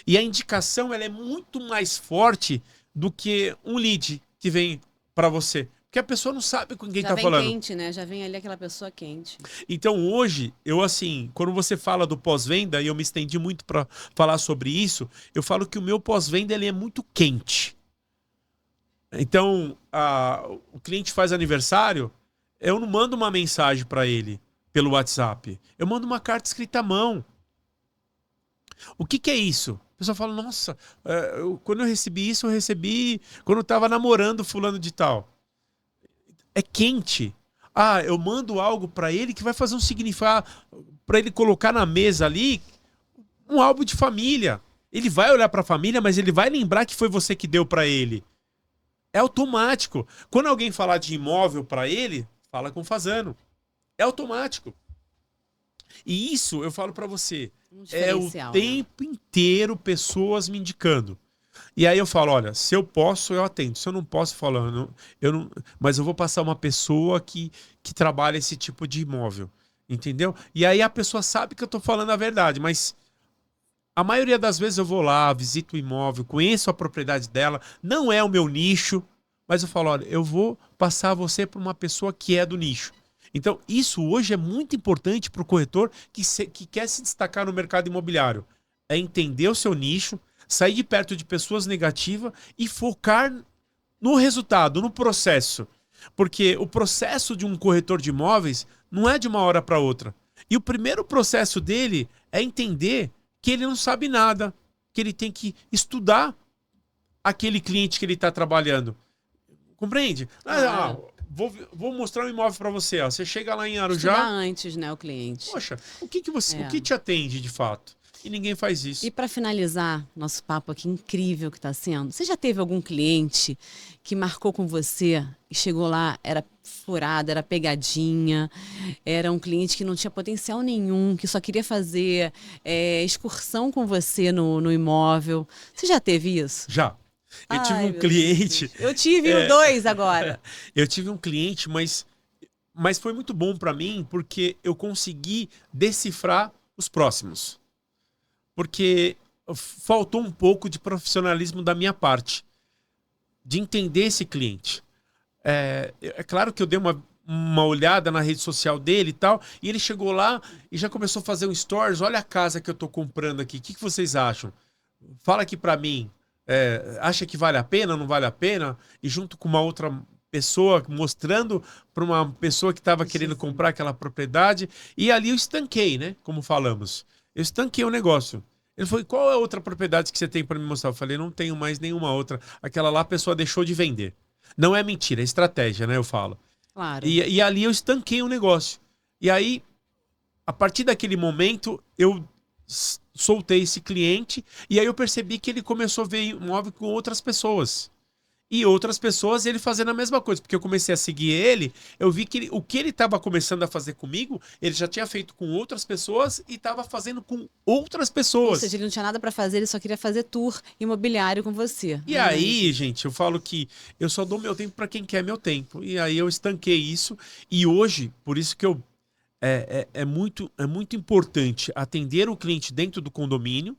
E a indicação ela é muito mais forte do que um lead que vem para você. Porque a pessoa não sabe com quem Já tá vem falando. quente, né? Já vem ali aquela pessoa quente. Então hoje, eu assim, quando você fala do pós-venda, e eu me estendi muito para falar sobre isso, eu falo que o meu pós-venda ele é muito quente. Então, o cliente faz aniversário, eu não mando uma mensagem para ele pelo WhatsApp. Eu mando uma carta escrita à mão. O que que é isso? A pessoa fala, nossa, quando eu recebi isso, eu recebi quando eu estava namorando fulano de tal. É quente. Ah, eu mando algo para ele que vai fazer um significado, para ele colocar na mesa ali um álbum de família. Ele vai olhar para a família, mas ele vai lembrar que foi você que deu para ele. É automático. Quando alguém falar de imóvel para ele, fala com Fazano. É automático. E isso, eu falo para você, Um é o diferencial, né? tempo inteiro pessoas me indicando. E aí eu falo, olha, se eu posso, eu atendo. Se eu não posso, eu falo, eu não, mas eu vou passar uma pessoa que trabalha esse tipo de imóvel. Entendeu? E aí a pessoa sabe que eu tô falando a verdade, mas a maioria das vezes eu vou lá, visito o imóvel, conheço a propriedade dela, não é o meu nicho, mas eu falo, olha, eu vou passar você para uma pessoa que é do nicho. Então, isso hoje é muito importante para o corretor que quer se destacar no mercado imobiliário. É entender o seu nicho, sair de perto de pessoas negativas e focar no resultado, no processo. Porque o processo de um corretor de imóveis não é de uma hora para outra. E o primeiro processo dele é entender que ele não sabe nada, que ele tem que estudar aquele cliente que ele está trabalhando. Compreende? Vou mostrar um imóvel para você. Ó. Você chega lá em Arujá. Estudar antes, né, o cliente. Poxa, o que te atende de fato? E ninguém faz isso. E para finalizar nosso papo aqui incrível que está sendo, você já teve algum cliente que marcou com você e chegou lá, era furada, era pegadinha, era um cliente que não tinha potencial nenhum, que só queria fazer excursão com você no imóvel? Você já teve isso? Já. Eu tive Ai, um meu cliente. Deus. Eu tive dois agora. Eu tive um cliente, mas foi muito bom para mim porque eu consegui decifrar os próximos. Porque faltou um pouco de profissionalismo da minha parte, de entender esse cliente. É claro que eu dei uma olhada na rede social dele e tal, e ele chegou lá e já começou a fazer um stories. Olha a casa que eu tô comprando aqui, o que vocês acham? Fala aqui para mim. Acha que vale a pena, não vale a pena? E junto com uma outra pessoa, mostrando para uma pessoa que estava querendo comprar aquela propriedade. E ali eu estanquei, né? Como falamos. Eu estanquei o negócio. Ele falou, qual é a outra propriedade que você tem para me mostrar? Eu falei, não tenho mais nenhuma outra. Aquela lá a pessoa deixou de vender. Não é mentira, é estratégia, né? Eu falo. Claro. E ali eu estanquei o negócio. E aí, a partir daquele momento, eu soltei esse cliente e aí eu percebi que ele começou a ver imóvel com outras pessoas. E outras pessoas ele fazendo a mesma coisa, porque eu comecei a seguir ele, eu vi que o que ele estava começando a fazer comigo, ele já tinha feito com outras pessoas e estava fazendo com outras Ou pessoas. seja, ele não tinha nada para fazer, ele só queria fazer tour imobiliário com você. E aí, gente, eu falo que eu só dou meu tempo para quem quer meu tempo. E aí eu estanquei isso. E hoje, por isso que é muito importante atender o cliente dentro do condomínio,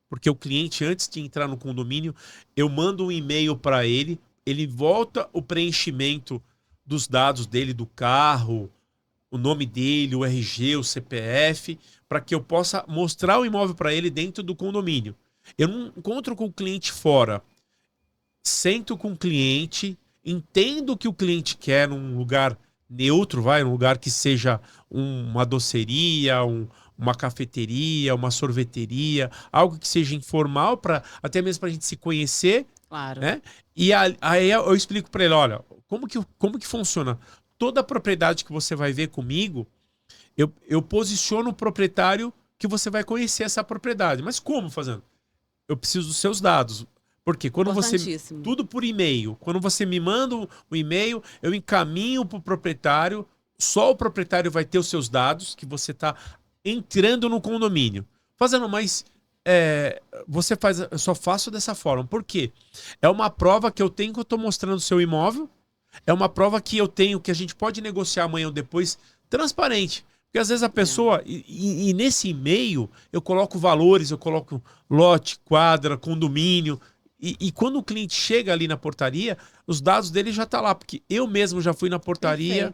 porque o cliente, antes de entrar no condomínio, eu mando um e-mail para ele, ele volta o preenchimento dos dados dele, do carro, o nome dele, o RG, o CPF, para que eu possa mostrar o imóvel para ele dentro do condomínio. Eu não encontro com o cliente fora. Sento com o cliente, entendo o que o cliente quer num lugar neutro, um lugar que seja uma doceria, uma cafeteria, uma sorveteria, algo que seja informal, até mesmo para a gente se conhecer. Claro. Né? E aí eu explico para ele, olha, como que funciona? Toda propriedade que você vai ver comigo, eu posiciono o proprietário que você vai conhecer essa propriedade. Mas como fazendo? Eu preciso dos seus dados. Porque quando tudo por e-mail, quando você me manda um e-mail, eu encaminho para o proprietário, só o proprietário vai ter os seus dados, que você está entrando no condomínio. Fazendo, mas eu só faço dessa forma. Por quê? É uma prova que eu tenho que eu estou mostrando o seu imóvel, é uma prova que eu tenho que a gente pode negociar amanhã ou depois, transparente. Porque às vezes a pessoa, e nesse e-mail, eu coloco valores, eu coloco lote, quadra, condomínio. E quando o cliente chega ali na portaria, os dados dele já tá lá, porque eu mesmo já fui na portaria,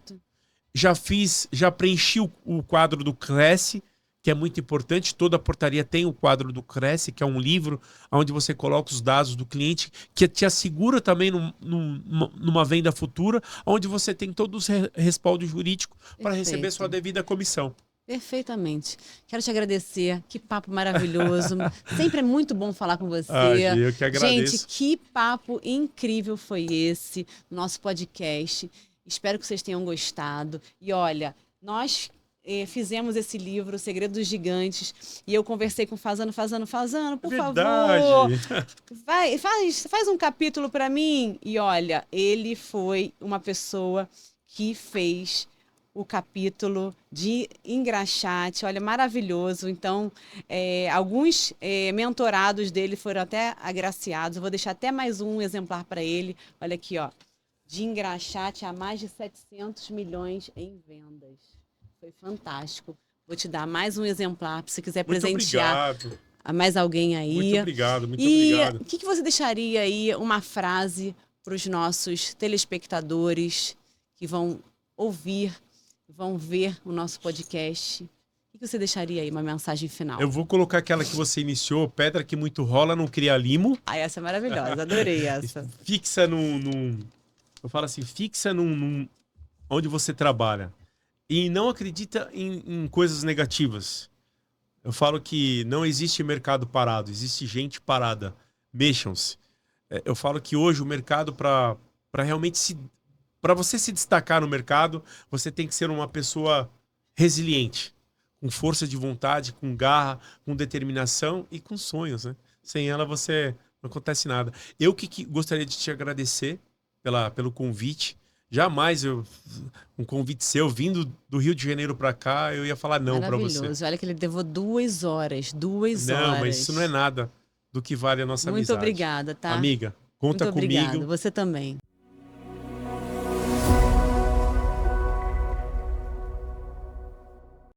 Perfeito. já preenchi o quadro do Cresce, que é muito importante. Toda portaria tem o quadro do Cresce, que é um livro onde você coloca os dados do cliente, que te assegura também numa venda futura, onde você tem todo o respaldo jurídico para receber sua devida comissão. Perfeitamente. Quero te agradecer. Que papo maravilhoso. Sempre é muito bom falar com você. Eu que agradeço. Gente, que papo incrível foi esse, nosso podcast. Espero que vocês tenham gostado. E olha, nós fizemos esse livro, O Segredo dos Gigantes, e eu conversei com Fazano, por favor, faz um capítulo para mim. E olha, ele foi uma pessoa que fez o capítulo de engraxate, olha, maravilhoso. Então, alguns mentorados dele foram até agraciados. Eu vou deixar até mais um exemplar para ele. Olha aqui, ó, de engraxate há mais de 700 milhões em vendas. Foi fantástico. Vou te dar mais um exemplar, se você quiser presentear a mais alguém aí. Muito obrigado, muito obrigado. E o que você deixaria aí, uma frase para os nossos telespectadores que vão ouvir, vão ver o nosso podcast? O que você deixaria aí, uma mensagem final? Eu vou colocar aquela que você iniciou, pedra que muito rola não cria limo. Ah, essa é maravilhosa, adorei essa. Fixa eu falo assim, fixa onde você trabalha. E não acredita em coisas negativas. Eu falo que não existe mercado parado, existe gente parada. Mexam-se. Eu falo que hoje o mercado, para realmente para você se destacar no mercado, você tem que ser uma pessoa resiliente, com força de vontade, com garra, com determinação e com sonhos, né? Sem ela você não acontece nada. Eu que gostaria de te agradecer pelo convite. Jamais um convite seu vindo do Rio de Janeiro para cá, eu ia falar não para você. Maravilhoso. Olha que ele levou 2 horas, 2 horas. Não, mas isso não é nada do que vale a nossa amizade. Muito obrigada, tá? Amiga, conta Muito comigo. obrigada. Você também.